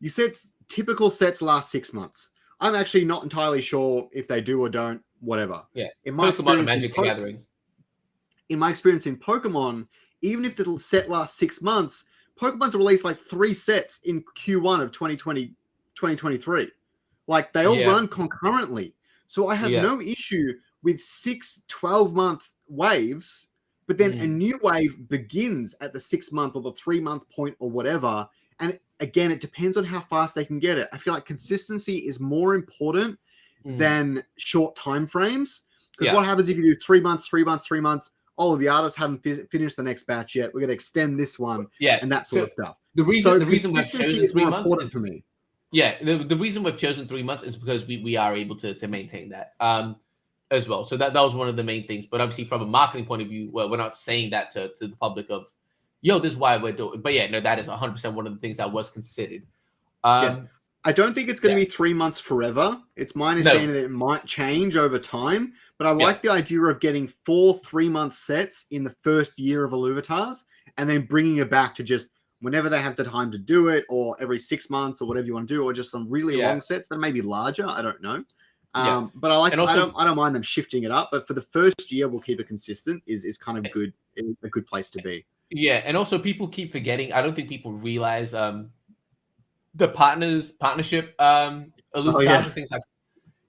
you said typical sets last 6 months. I'm actually not entirely sure if they do or don't, whatever. Yeah. In my Pokemon Magic the Gathering. In my experience in Pokemon, even if the set lasts 6 months, Pokemon's released like 3 sets in Q1 of 2023. Like they all run concurrently. So I have no issue with 6 12-month waves, but then a new wave begins at the 6 month or the 3 month point or whatever. And again, it depends on how fast they can get it. I feel like consistency is more important than short time frames. Because what happens if you do 3 months, 3 months, 3 months? Oh, the artists haven't finished the next batch yet. We're going to extend this one, and that sort of stuff. The reason we've chosen 3 months is for me. Yeah, the reason we've chosen 3 months is because we are able to maintain that as well. So that was one of the main things. But obviously, from a marketing point of view, we're not saying that to the public of, yo, this is why we're doing. But yeah, no, that is 100% one of the things that was considered. I don't think it's going to be 3 months forever. It's my understanding that it might change over time. But I like the idea of getting 4 3-month sets in the first year of Illuvitars and then bringing it back to just whenever they have the time to do it, or every 6 months or whatever you want to do, or just some really long sets that may be larger. I don't know. But I don't mind them shifting it up. But for the first year, we'll keep it consistent. Is kind of good, a good place to be. Yeah, and also people keep forgetting. I don't think people realize the partnership Oh Illuvitars yeah, and things like.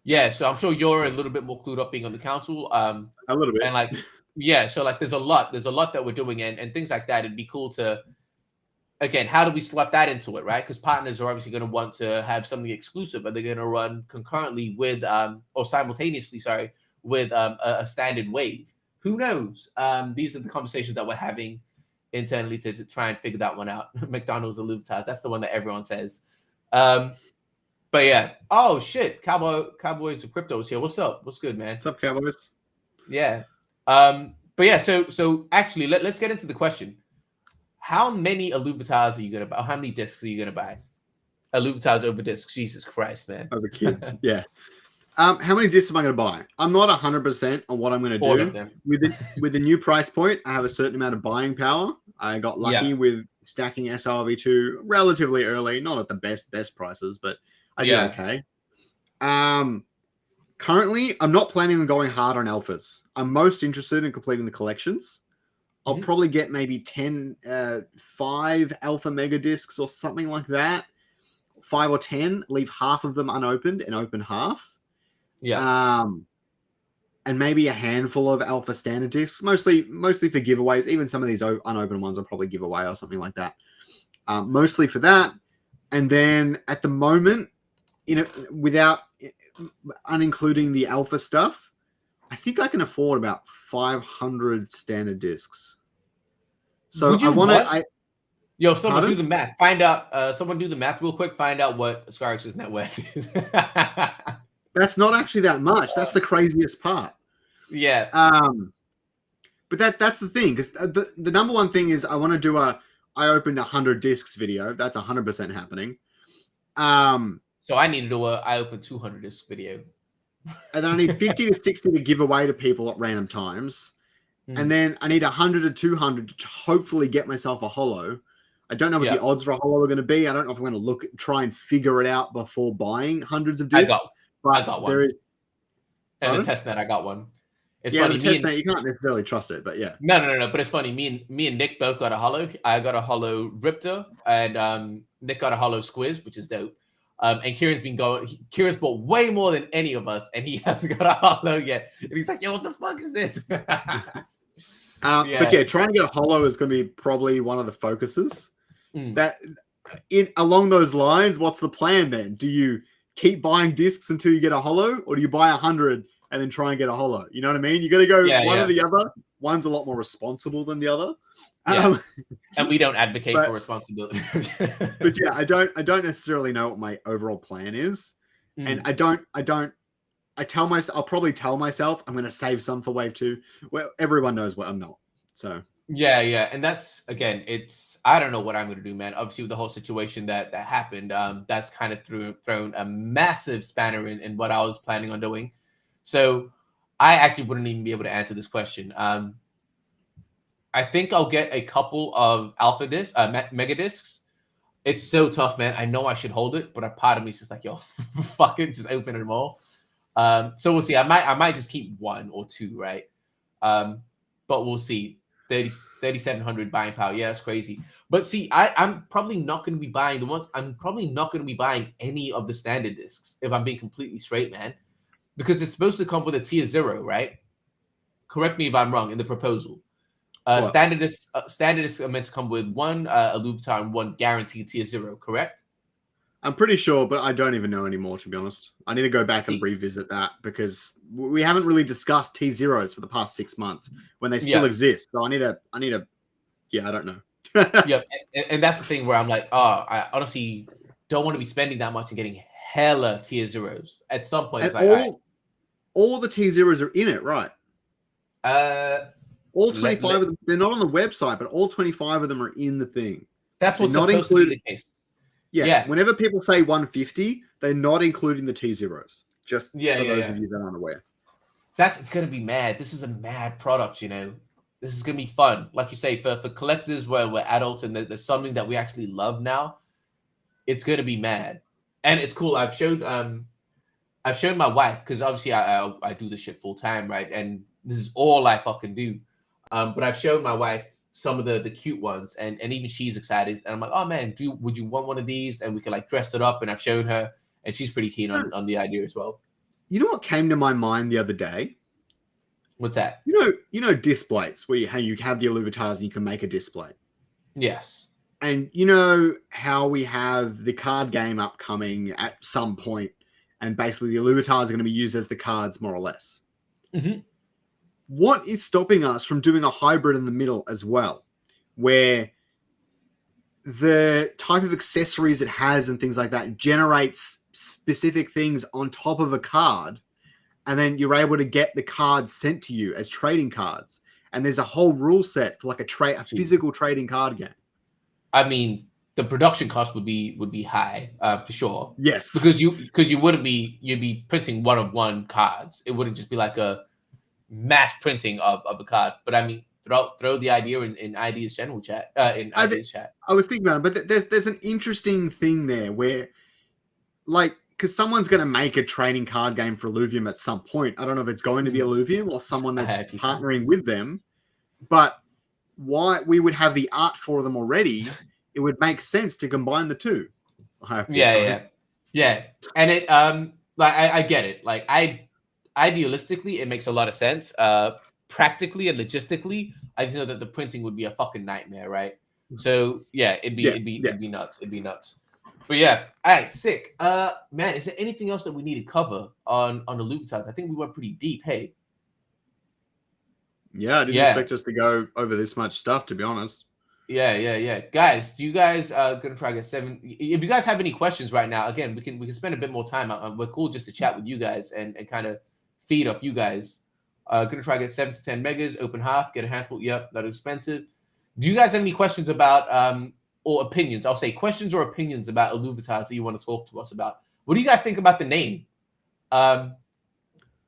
Yeah, so I'm sure you're a little bit more clued up being on the council. a little bit. And like, yeah, so like there's a lot that we're doing and things like that. It'd be cool to, again, how do we slot that into it, right? Because partners are obviously going to want to have something exclusive, but they're going to run concurrently with or simultaneously, sorry, with a standard wave. Who knows? These are the conversations that we're having internally to try and figure that one out. McDonald's Illuvitars, that's the one that everyone says. But yeah, oh shit, Cowboys of Crypto is here. What's up? What's good, man? What's up, Cowboys? Yeah. But yeah, so actually let's get into the question. How many Illuvitars are you gonna buy? Or how many discs are you gonna buy? Illuvitars over discs. Jesus Christ, man. Over kids. Yeah. How many discs am I going to buy? I'm not 100% on what I'm going to All do. of them. With the new price point, I have a certain amount of buying power. I got lucky with stacking SRV2 relatively early, not at the best prices, but I did okay. Currently, I'm not planning on going hard on alphas. I'm most interested in completing the collections. I'll probably get maybe 5 alpha mega discs or something like that. 5 or 10, leave half of them unopened and open half. Yeah. And maybe a handful of alpha standard discs, mostly for giveaways. Even some of these unopened ones I'll probably give away or something like that. Mostly for that. And then at the moment, without unincluding the alpha stuff, I think I can afford about 500 standard discs. So I want to. Yo, someone do the math. Find out. Someone do the math real quick. Find out what Scarix's net worth is. That's not actually that much. That's the craziest part. Yeah. But that's the thing, because the number one thing is I want to do I opened 100 discs video. That's 100% happening. So I need to do I opened 200 disc video. And then I need 50 to 60 to give away to people at random times. And then I need 100 to 200 to hopefully get myself a holo. I don't know what the odds for a holo are going to be. I don't know if I'm going to try and figure it out before buying hundreds of discs. I got one. There is. And the testnet, I got one. It's funny. The testnet, you can't necessarily trust it, but yeah. No. But it's funny. Me and Nick both got a holo. I got a holo Riptor, and Nick got a holo Squiz, which is dope. And Kieran's bought way more than any of us, and he hasn't got a holo yet. And he's like, "Yo, what the fuck is this?" But yeah, trying to get a holo is going to be probably one of the focuses. Along those lines, what's the plan then? Do you keep buying discs until you get a holo, or do you buy 100 and then try and get a holo? You know what I mean? You got to go one or the other. One's a lot more responsible than the other. And we don't advocate for responsibility. But yeah, I don't necessarily know what my overall plan is. And I tell myself, I'll probably tell myself I'm going to save some for wave 2. Well, everyone knows what I'm not. So yeah. And that's, again, I don't know what I'm going to do, man. Obviously, with the whole situation that happened, that's kind of thrown a massive spanner in what I was planning on doing. So I actually wouldn't even be able to answer this question. I think I'll get a couple of alpha discs, mega discs. It's so tough, man. I know I should hold it, but a part of me is just like, yo, fuck it, just open them all. So we'll see. I might just keep 1 or 2, right? But we'll see. 3,700 buying power. Yeah, that's crazy. But see, I'm probably not going to be buying I'm probably not going to be buying any of the standard discs, if I'm being completely straight, man. Because it's supposed to come with a tier 0, right? Correct me if I'm wrong in the proposal. Standard discs are meant to come with 1 Illuvitar and 1 guaranteed tier 0, correct? I'm pretty sure, but I don't even know anymore, to be honest. I need to go back and revisit that because we haven't really discussed T0s for the past 6 months when they still exist. So I need to, I don't know. Yeah. And that's the thing where I'm like, I honestly don't want to be spending that much and getting hella tier 0s. At some point, it's like, all the T0s are in it, right? All 25 of them, they're not on the website, but all 25 of them are in the thing. That's what's supposed to be the case. Yeah. Whenever people say 150, they're not including the T0s. Just for those of you that aren't aware. It's going to be mad. This is a mad product, you know. This is going to be fun. Like you say, for collectors where we're adults and there's something that we actually love now, it's going to be mad. And it's cool. I've shown my wife, because obviously I do this shit full time, right? And this is all I fucking do. But I've shown my wife some of the cute ones, and even she's excited. And I'm like, oh man, would you want one of these? And we can like dress it up. And I've shown her, and she's pretty keen on the idea as well. You know what came to my mind the other day? What's that? You know displays where you have the Illuvitars and you can make a display. Yes. And you know how we have the card game upcoming at some point, and basically the Illuvitars are going to be used as the cards more or less. Mm-hmm. What is stopping us from doing a hybrid in the middle as well, where the type of accessories it has and things like that generates specific things on top of a card, and then you're able to get the cards sent to you as trading cards, and there's a whole rule set for like a physical trading card game. I mean, the production cost would be high for sure. Yes, because you'd be printing one-of-one cards. It wouldn't just be like a mass printing of a card. But I mean, throw the idea in ID's general chat. Chat. I was thinking about it, but there's an interesting thing there where, like, because someone's going to make a trading card game for Illuvium at some point. I don't know if it's going to be Illuvium or someone that's partnering with them, but why we would have the art for them already, it would make sense to combine the two. Yeah. And it like I get it. Like idealistically it makes a lot of sense. Practically and logistically, I just know that the printing would be a fucking nightmare, right? So yeah, it'd be nuts. It'd be nuts. But yeah, all right, sick. Man, is there anything else that we need to cover on the Illuvitars? I think we went pretty deep. Hey. Yeah, I didn't expect us to go over this much stuff, to be honest. Yeah. Guys, do you guys gonna try to get 7? If you guys have any questions right now, again, we can spend a bit more time. We're cool just to chat with you guys and kind of feed off you guys. Gonna try to get 7 to 10 megas, open half, get a handful. Yep, that's expensive. Do you guys have any questions about or opinions? I'll say questions or opinions about Illuvitars that you want to talk to us about. What do you guys think about the name?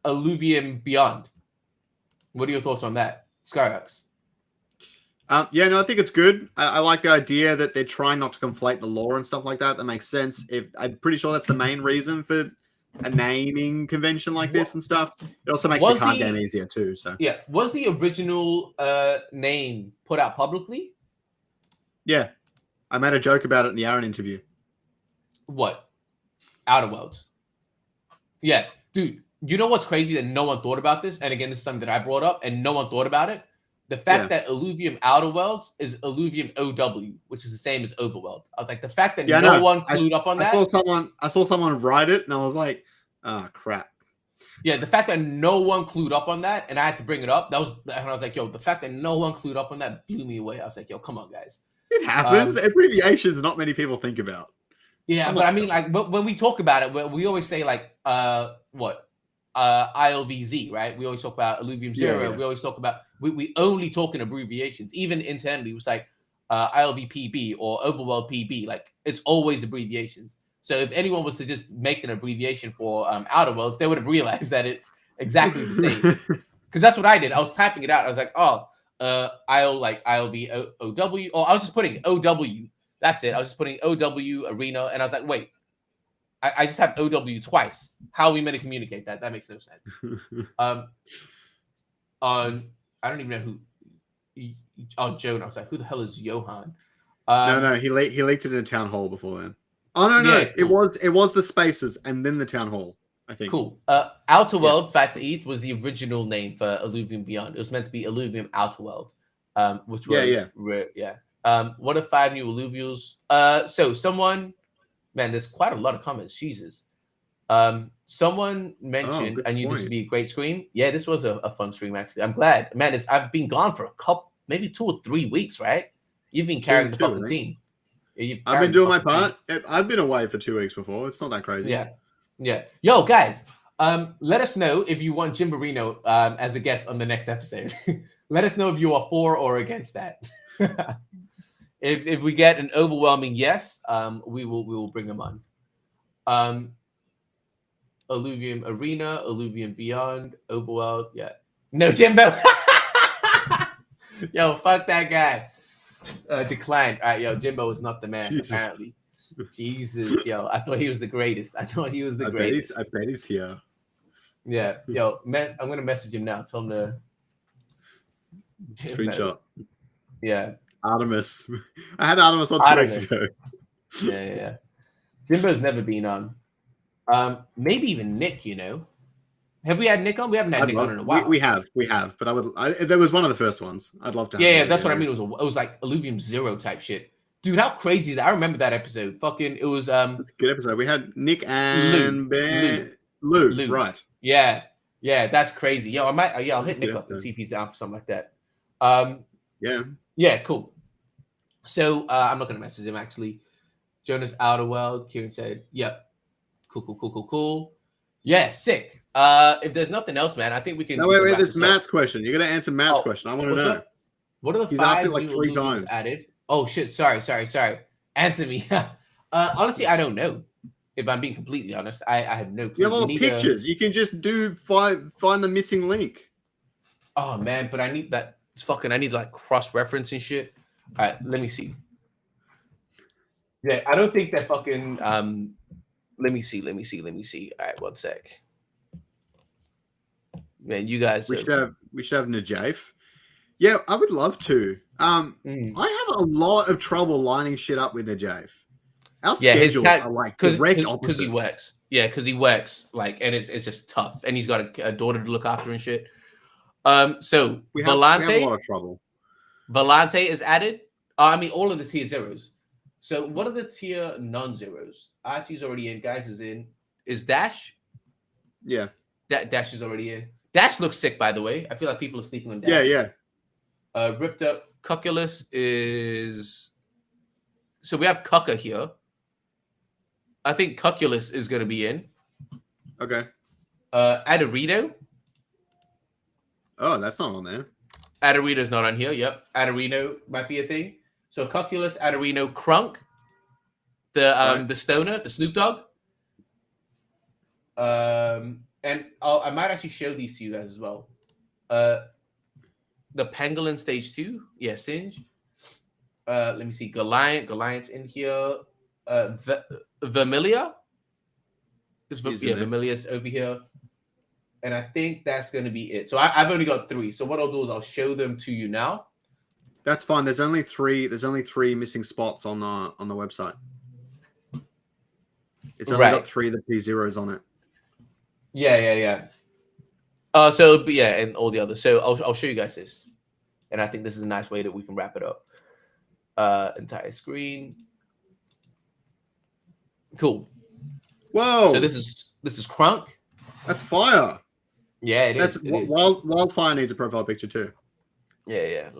Illuvium Beyond. What are your thoughts on that? Skyrox. I think it's good. I like the idea that they're trying not to conflate the lore and stuff like that. That makes sense. I'm pretty sure that's the main reason for a naming convention like this and stuff. It also makes the card game easier too. So yeah, was the original name put out publicly? Yeah, I made a joke about it in the Aaron interview. What? Outer Worlds. Yeah, dude. You know what's crazy that no one thought about this? And again, this is something that I brought up and no one thought about it. The fact that Illuvium Outer Worlds is Illuvium OW, which is the same as Overworld. I was like, the fact that no one clued up on that. I saw someone write it and I was like, oh crap. Yeah, the fact that no one clued up on that, and I had to bring it up. And I was like, yo, the fact that no one clued up on that blew me away. I was like, yo, come on, guys. It happens. Abbreviations not many people think about. Yeah, but I mean, like, when we talk about it, we always say like, ILVZ, right? We always talk about Illuvium Zero. Yeah. We always talk about we only talk in abbreviations. Even internally, it was like ILVPB or Overworld PB. Like it's always abbreviations. So if anyone was to just make an abbreviation for Outer Worlds, they would have realized that it's exactly the same. Because that's what I did. I was typing it out. I was like, ILV OW, or I was just putting OW. That's it. I was just putting OW Arena, and I was like, wait. I just have OW twice. How are we meant to communicate that? That makes no sense. I don't even know who. Joan. I was like, who the hell is Johan? No, he leaked it in a town hall before then. Oh no, yeah, cool. It was the spaces and then the town hall. I think. Cool. Outer World, Fact the East was the original name for Illuvium Beyond. It was meant to be Illuvium Outer World, which was what are 5 new Illuvials? So someone. Man, there's quite a lot of comments. Jesus. Someone mentioned, I knew this would be a great stream. Yeah, this was a fun stream, actually. I'm glad. Man, I've been gone for maybe 2 or 3 weeks, right? You've been carrying the fucking team. I've been doing my part. I've been away for 2 weeks before. It's not that crazy. Yeah. Yo, guys, let us know if you want Jim Marino as a guest on the next episode. Let us know if you are for or against that. If we get an overwhelming yes, we will bring them on. Illuvium Arena, Illuvium Beyond, Overworld. Yeah. No, Jimbo. Yo, fuck that guy. Declined. All right, yo, Jimbo is not the man, apparently. Jesus, yo. I thought he was the greatest. I bet he's here. Yeah. Yo, I'm going to message him now. Tell him to... Screenshot. Yeah. Artemis. I had Artemis on 2 weeks Artemis. ago. Yeah. Jimbo's never been on. Maybe even Nick, you know. Have we had Nick on? We haven't had Nick on in a while. We have, but there was one of the first ones. I'd love to have Yeah, that's what I mean. It was like Illuvium 0 type shit. Dude, how crazy is that? I remember that episode. Fucking, it was It's a good episode. We had Nick and Lou, right? Yeah, that's crazy. Yo, I'll hit Nick up and see if he's down for something like that. Yeah, cool. So I'm not gonna message him actually. Jonas Outerworld, Kieran said, "Yep, cool. Yeah, sick. If there's nothing else, man, I think we can. No, wait. There's Matt's question. You got to answer Matt's question. I want to know. Up? What are the He's 5 asked it like 3 times added? Oh shit! Sorry. Answer me. Honestly, I don't know. If I'm being completely honest, I have no clue. You have all the pictures. You can just find the missing link. Oh man, but I need that. I need like cross-reference and shit. All right, let me see. Yeah, I don't think that fucking. Let me see. All right, one sec. Man, you guys. We should have Najaif. Yeah, I would love to. I have a lot of trouble lining shit up with Najaif. Our schedules are like direct opposites. Because he works. Yeah, because he works like, and it's just tough, and he's got a daughter to look after and shit. So we have a lot of trouble. Volante is added. I mean, all of the tier 0s. So what are the tier non-zeros? Archie's already in. Guys is in. Is Dash? Yeah. Dash is already in. Dash looks sick, by the way. I feel like people are sleeping on Dash. Yeah. Ripped up Cuculus is. So we have Cucka here. I think Cuculus is going to be in. Okay. Adorito. Oh, that's not on there. Adorito's not on here. Yep. Adorino might be a thing. So Cuculus, Adorino, Crunk, the stoner, the Snoop Dogg. And I might actually show these to you guys as well. The Pangolin Stage 2. Yeah, Singe. Let me see. Goliath's in here. Vermilia. Vermilia's over here. And I think that's going to be it. So I've only got 3. So what I'll do is I'll show them to you now. That's fine. There's only 3 missing spots on the website. It's only got 3 of the T0s on it. Yeah. And all the others. So I'll show you guys this. And I think this is a nice way that we can wrap it up. Entire screen. Cool. Whoa. So this is Crunk. That's fire. Yeah, it is. Wildfire needs a profile picture too. Yeah.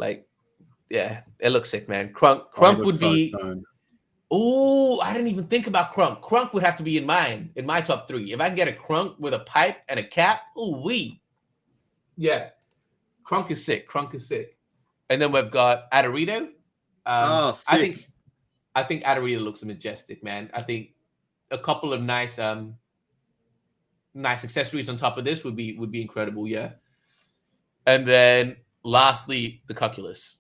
It looks sick, man. Crunk would be. Oh, I didn't even think about Crunk. Crunk would have to be in my top 3. If I can get a Crunk with a pipe and a cap, yeah. Crunk is sick. And then we've got Adorito. Sick. I think Adorito looks majestic, man. I think a couple of nice accessories on top of this would be incredible, yeah. And then lastly, the Cuculus.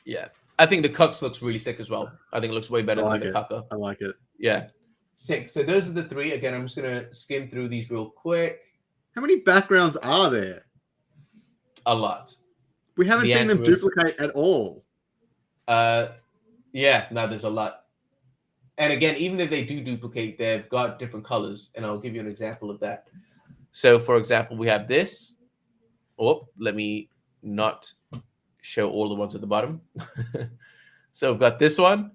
Yeah. I think the Cucks looks really sick as well. I think it looks way better than the Cucka. I like it. Yeah. Sick. So those are the 3. Again, I'm just going to skim through these real quick. How many backgrounds are there? A lot. We haven't seen them duplicate at all. Yeah, no, there's a lot. And again, even if they do duplicate, they've got different colors. And I'll give you an example of that. So, for example, we have this. Oh, let me not show all the ones at the bottom. So we've got this one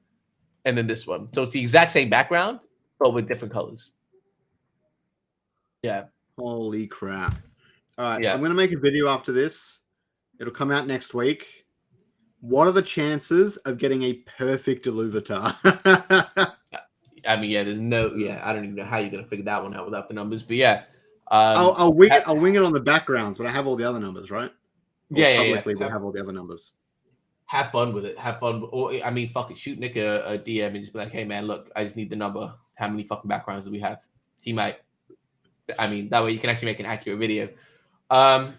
and then this one. So it's the exact same background, but with different colors. Yeah. Holy crap. All right. Yeah. I'm going to make a video after this. It'll come out next week. What are the chances of getting a perfect Illuvitar? I mean, I don't even know how you're going to figure that one out without the numbers, but yeah. I'll wing it on the backgrounds, but I have all the other numbers, right? Publicly, we have all the other numbers. Have fun with it. Have fun. Or, I mean, fuck it. Shoot Nick a DM and just be like, hey, man, look, I just need the number. How many fucking backgrounds do we have? He might. I mean, that way you can actually make an accurate video. But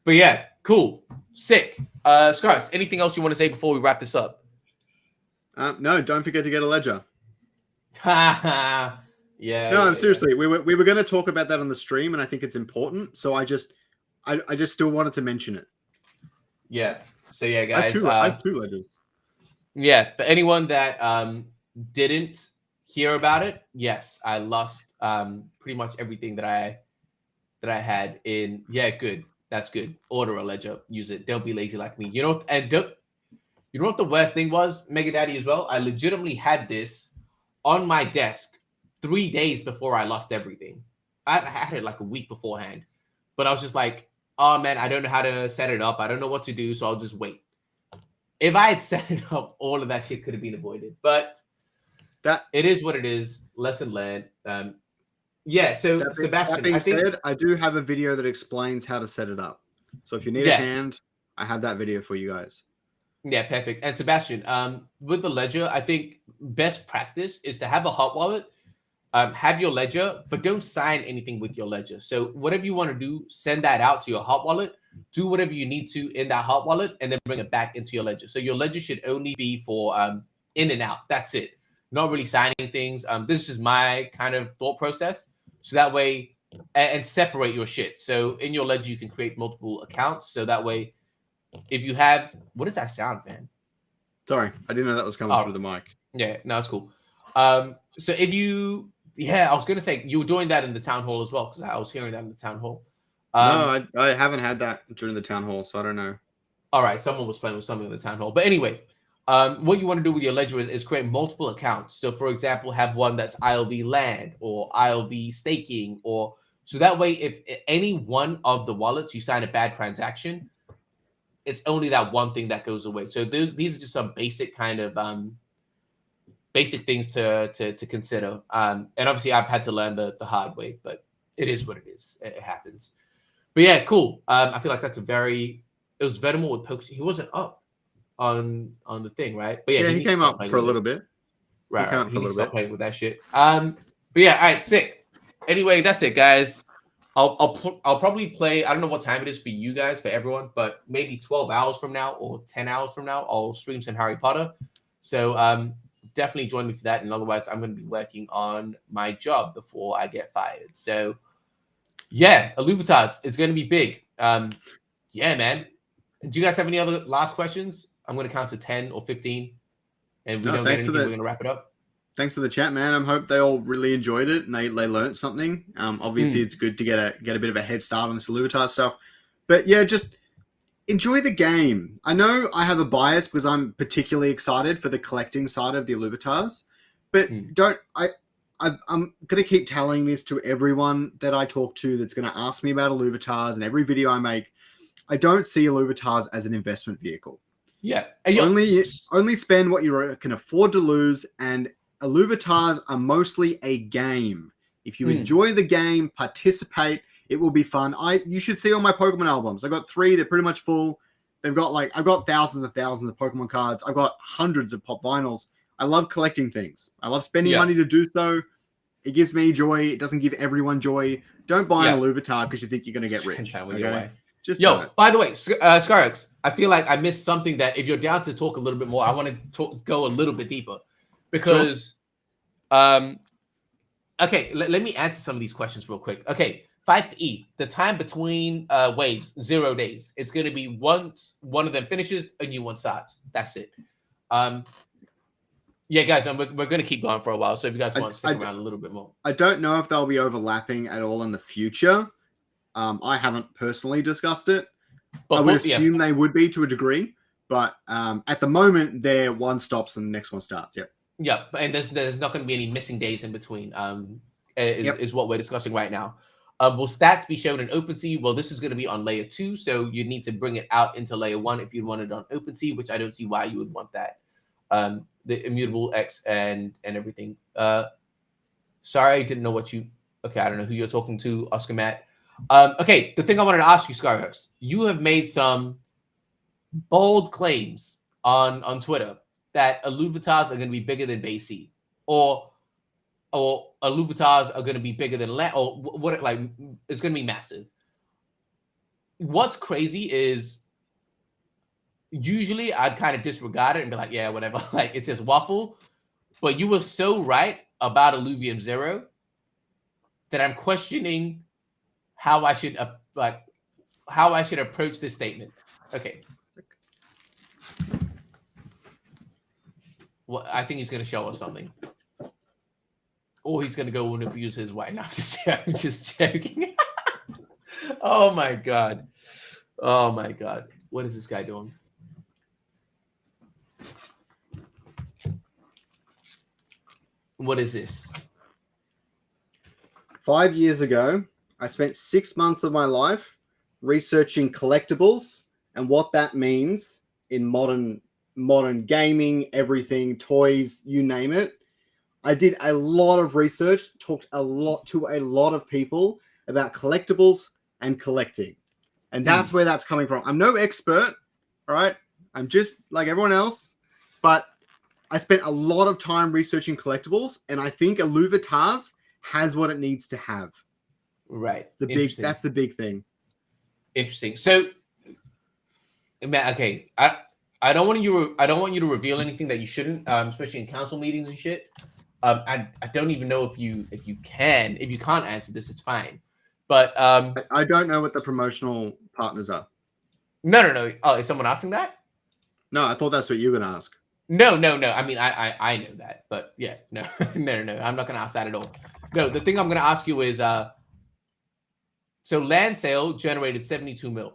yeah, cool. Sick. Scribes, anything else you want to say before we wrap this up? No, don't forget to get a ledger. Yeah. No, seriously. We were going to talk about that on the stream, and I think it's important. So I just still wanted to mention it. Yeah. So yeah, I have guys. I have two ledgers. Yeah, for anyone that didn't hear about it, yes, I lost pretty much everything that I had in. Yeah, good. That's good. Order a ledger, use it. Don't be lazy like me. You know, and don't. You know what the worst thing was, Mega Daddy, as well? I legitimately had this on my desk 3 days before I lost everything. I had it like a week beforehand, but I was just like, oh man, I don't know how to set it up. I don't know what to do, so I'll just wait. If I had set it up, all of that shit could have been avoided. But That it is what it is. Lesson learned. Yeah. So that Sebastian, being I think. said, I do have a video that explains how to set it up. So if you need a Yeah. hand, I have that video for you guys. Yeah, perfect. And Sebastian, with the ledger, I think best practice is to have a hot wallet, have your ledger, but don't sign anything with your ledger. So whatever you want to do, send that out to your hot wallet. Do whatever you need to in that hot wallet, and then bring it back into your ledger. So your ledger should only be for in and out. That's it. Not really signing things. This is just my kind of thought process. So that way, and separate your shit. So in your ledger, you can create multiple accounts. So that way, if you have, what is that sound, man? Sorry, I didn't know that was coming through the mic. Yeah, no, it's cool. So if you, yeah, I was gonna say you were doing that in the town hall as well, because I was hearing that in the town hall. No, I haven't had that during the town hall, so I don't know. All right, someone was playing with something in the town hall, but anyway, what you want to do with your ledger is create multiple accounts. So, for example, have one that's ILV land or ILV staking, or so that way, if any one of the wallets you sign a bad transaction, it's only that one thing that goes away. So these are just some basic kind of basic things to consider. And obviously, I've had to learn the hard way, but it is what it is. It happens. But yeah, cool. I feel like that's a very. It was Venomal with Poke. He wasn't up on the thing, right? But yeah, he came up for a little bit. Right, right. He needs to stop playing with that shit. But yeah, all right, sick. Anyway, that's it, guys. I'll probably play. I don't know what time it is for you guys, for everyone, but maybe 12 hours from now or 10 hours from now, I'll stream some Harry Potter. So definitely join me for that. And otherwise, I'm going to be working on my job before I get fired. So yeah, Illuvitars, it's going to be big. Yeah, man. Do you guys have any other last questions? I'm going to count to 10 or 15, and we don't get anything. We're going to wrap it up. Thanks for the chat, man. I hope they all really enjoyed it and they learned something. Obviously, it's good to get a bit of a head start on this Illuvitar stuff. But yeah, just enjoy the game. I know I have a bias because I'm particularly excited for the collecting side of the Illuvitars. But I'm going to keep telling this to everyone that I talk to that's going to ask me about Illuvitars, and every video I make. I don't see Illuvitars as an investment vehicle. Yeah. Only spend what you can afford to lose, and Illuvitars are mostly a game. If you enjoy the game, participate, it will be fun. You should see all my Pokemon albums. I've got 3, they're pretty much full. I've got thousands of Pokemon cards. I've got hundreds of pop vinyls. I love collecting things. I love spending money to do so. It gives me joy. It doesn't give everyone joy. Don't buy an Illuvitar because you think you're going to get rich. Okay? By the way, Scarix, I feel like I missed something that if you're down to talk a little bit more, I want to go a little bit deeper because, okay, let me answer some of these questions real quick. Okay, 5E, the time between waves, 0 days. It's going to be once one of them finishes, a new one starts. That's it. Yeah, guys, we're going to keep going for a while. So if you guys want to stick around a little bit more. I don't know if they'll be overlapping at all in the future. I haven't personally discussed it. But I would assume they would be to a degree. But at the moment, they're one stops and the next one starts. Yep. Yeah, and there's not going to be any missing days in between. Is what we're discussing right now. Will stats be shown in OpenSea? Well, this is going to be on layer 2, so you need to bring it out into layer 1 if you want it on OpenSea, which I don't see why you would want that. The immutable X and everything. Sorry, I didn't know what you. Okay, I don't know who you're talking to, Oscar Matt. Okay, the thing I wanted to ask you, Scarhost, you have made some bold claims on Twitter that Illuvitars are going to be bigger than Base, or Illuvitars are going to be bigger than or what? Like it's going to be massive. What's crazy is usually I'd kind of disregard it and be like, yeah, whatever. Like it's just waffle. But you were so right about Illuvium 0 that I'm questioning how I should approach this statement. Okay, Well, I think he's going to show us something. Or he's going to go and abuse his wife. No, I'm just joking. Oh, my God. Oh, my God. What is this guy doing? What is this? 5 years ago, I spent 6 months of my life researching collectibles and what that means in modern gaming, everything, toys, you name it. I did a lot of research, talked a lot to a lot of people about collectibles and collecting. And that's where that's coming from. I'm no expert, all right? I'm just like everyone else, but I spent a lot of time researching collectibles, and I think Illuvitars has what it needs to have. Right. That's the big thing. Interesting. So, man, okay, I don't want you to reveal anything that you shouldn't, especially in council meetings and shit. I don't even know if you can't answer this, it's fine. But I don't know what the promotional partners are. No. Oh, is someone asking that? No, I thought that's what you were gonna ask. No. I mean, I know that, but yeah, no. I'm not gonna ask that at all. No, the thing I'm gonna ask you is, so land sale generated 72 mil.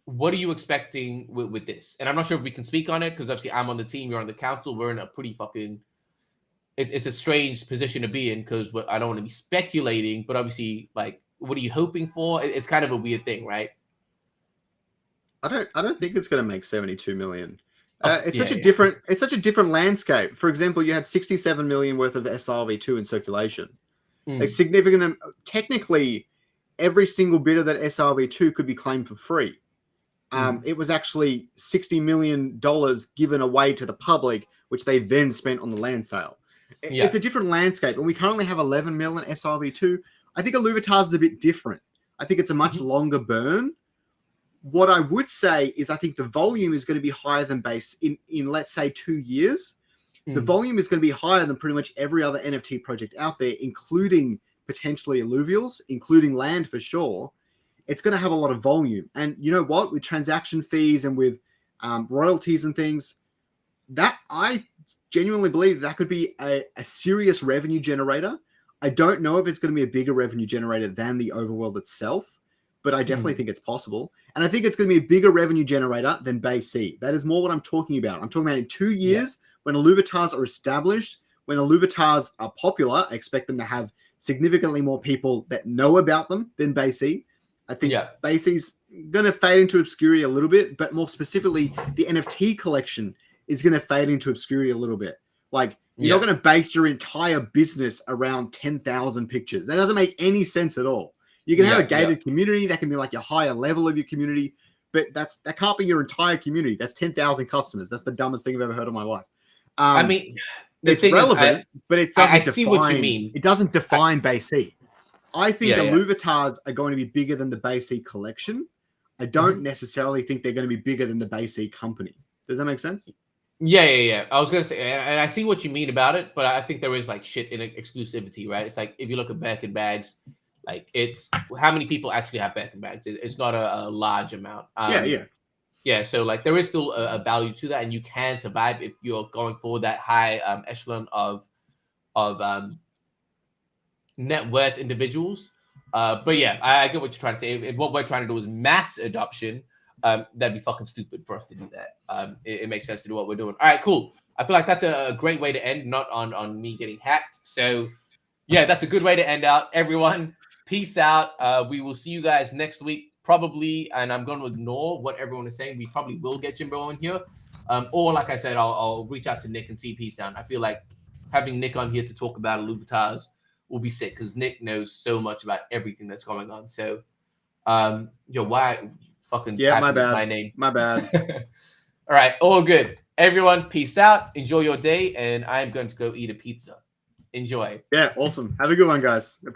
What are you expecting with this? And I'm not sure if we can speak on it because obviously I'm on the team, you're on the council. We're in a pretty fucking. It's a strange position to be in because I don't want to be speculating, but obviously, like, what are you hoping for? It's kind of a weird thing, right? I don't think it's going to make 72 million. It's such a different landscape. For example, you had 67 million worth of SRV2 in circulation. A significant, technically, every single bit of that SRV2 could be claimed for free. It was actually $60 million given away to the public, which they then spent on the land sale. It's a different landscape, and we currently have 11 mil in SRV2. I think Illuvitars is a bit different. I think it's a much longer burn. What I would say is I think the volume is going to be higher than base in let's say 2 years. The volume is going to be higher than pretty much every other NFT project out there, including potentially Illuvials, including land for sure. It's going to have a lot of volume. And you know what? With transaction fees and with royalties and things, that I genuinely believe that could be a serious revenue generator. I don't know if it's going to be a bigger revenue generator than the overworld itself, but I definitely think it's possible. And I think it's going to be a bigger revenue generator than Base C. That is more what I'm talking about. I'm talking about in 2 years when Illuvitars are established, when Illuvitars are popular, I expect them to have significantly more people that know about them than Base C. I think Base C's going to fade into obscurity a little bit, but more specifically, the NFT collection is going to fade into obscurity a little bit. Like, you're not going to base your entire business around 10,000 pictures. That doesn't make any sense at all. You can have a gated community that can be like your higher level of your community, but that can't be your entire community. That's 10,000 customers. That's the dumbest thing I've ever heard in my life. I mean, it's relevant, but it doesn't I see what you mean. It doesn't define Base C. I think the Illuvitars are going to be bigger than the Base C collection. I don't necessarily think they're going to be bigger than the Base C company. Does that make sense? Yeah. I was going to say, and I see what you mean about it, but I think there is like shit in exclusivity, right? It's like, if you look at Birkin bags, like, it's how many people actually have Birkin bags? It's not a large amount. Yeah. So like, there is still a value to that, and you can survive if you're going for that high echelon of net worth individuals. But yeah, I get what you're trying to say. If what we're trying to do is mass adoption, that'd be fucking stupid for us to do that. It makes sense to do what we're doing. All right, cool. I feel like that's a great way to end, not on me getting hacked. So yeah, that's a good way to end out. Everyone, peace out. We will see you guys next week, probably. And I'm going to ignore what everyone is saying. We probably will get Jimbo in here. Or like I said, I'll reach out to Nick and see if he's down. I feel like having Nick on here to talk about Illuvitars will be sick because Nick knows so much about everything that's going on. So, why fucking my bad. My name? My bad. All right, all good. Everyone, peace out. Enjoy your day, and I'm going to go eat a pizza. Enjoy. Yeah, awesome. Have a good one, guys. Appreciate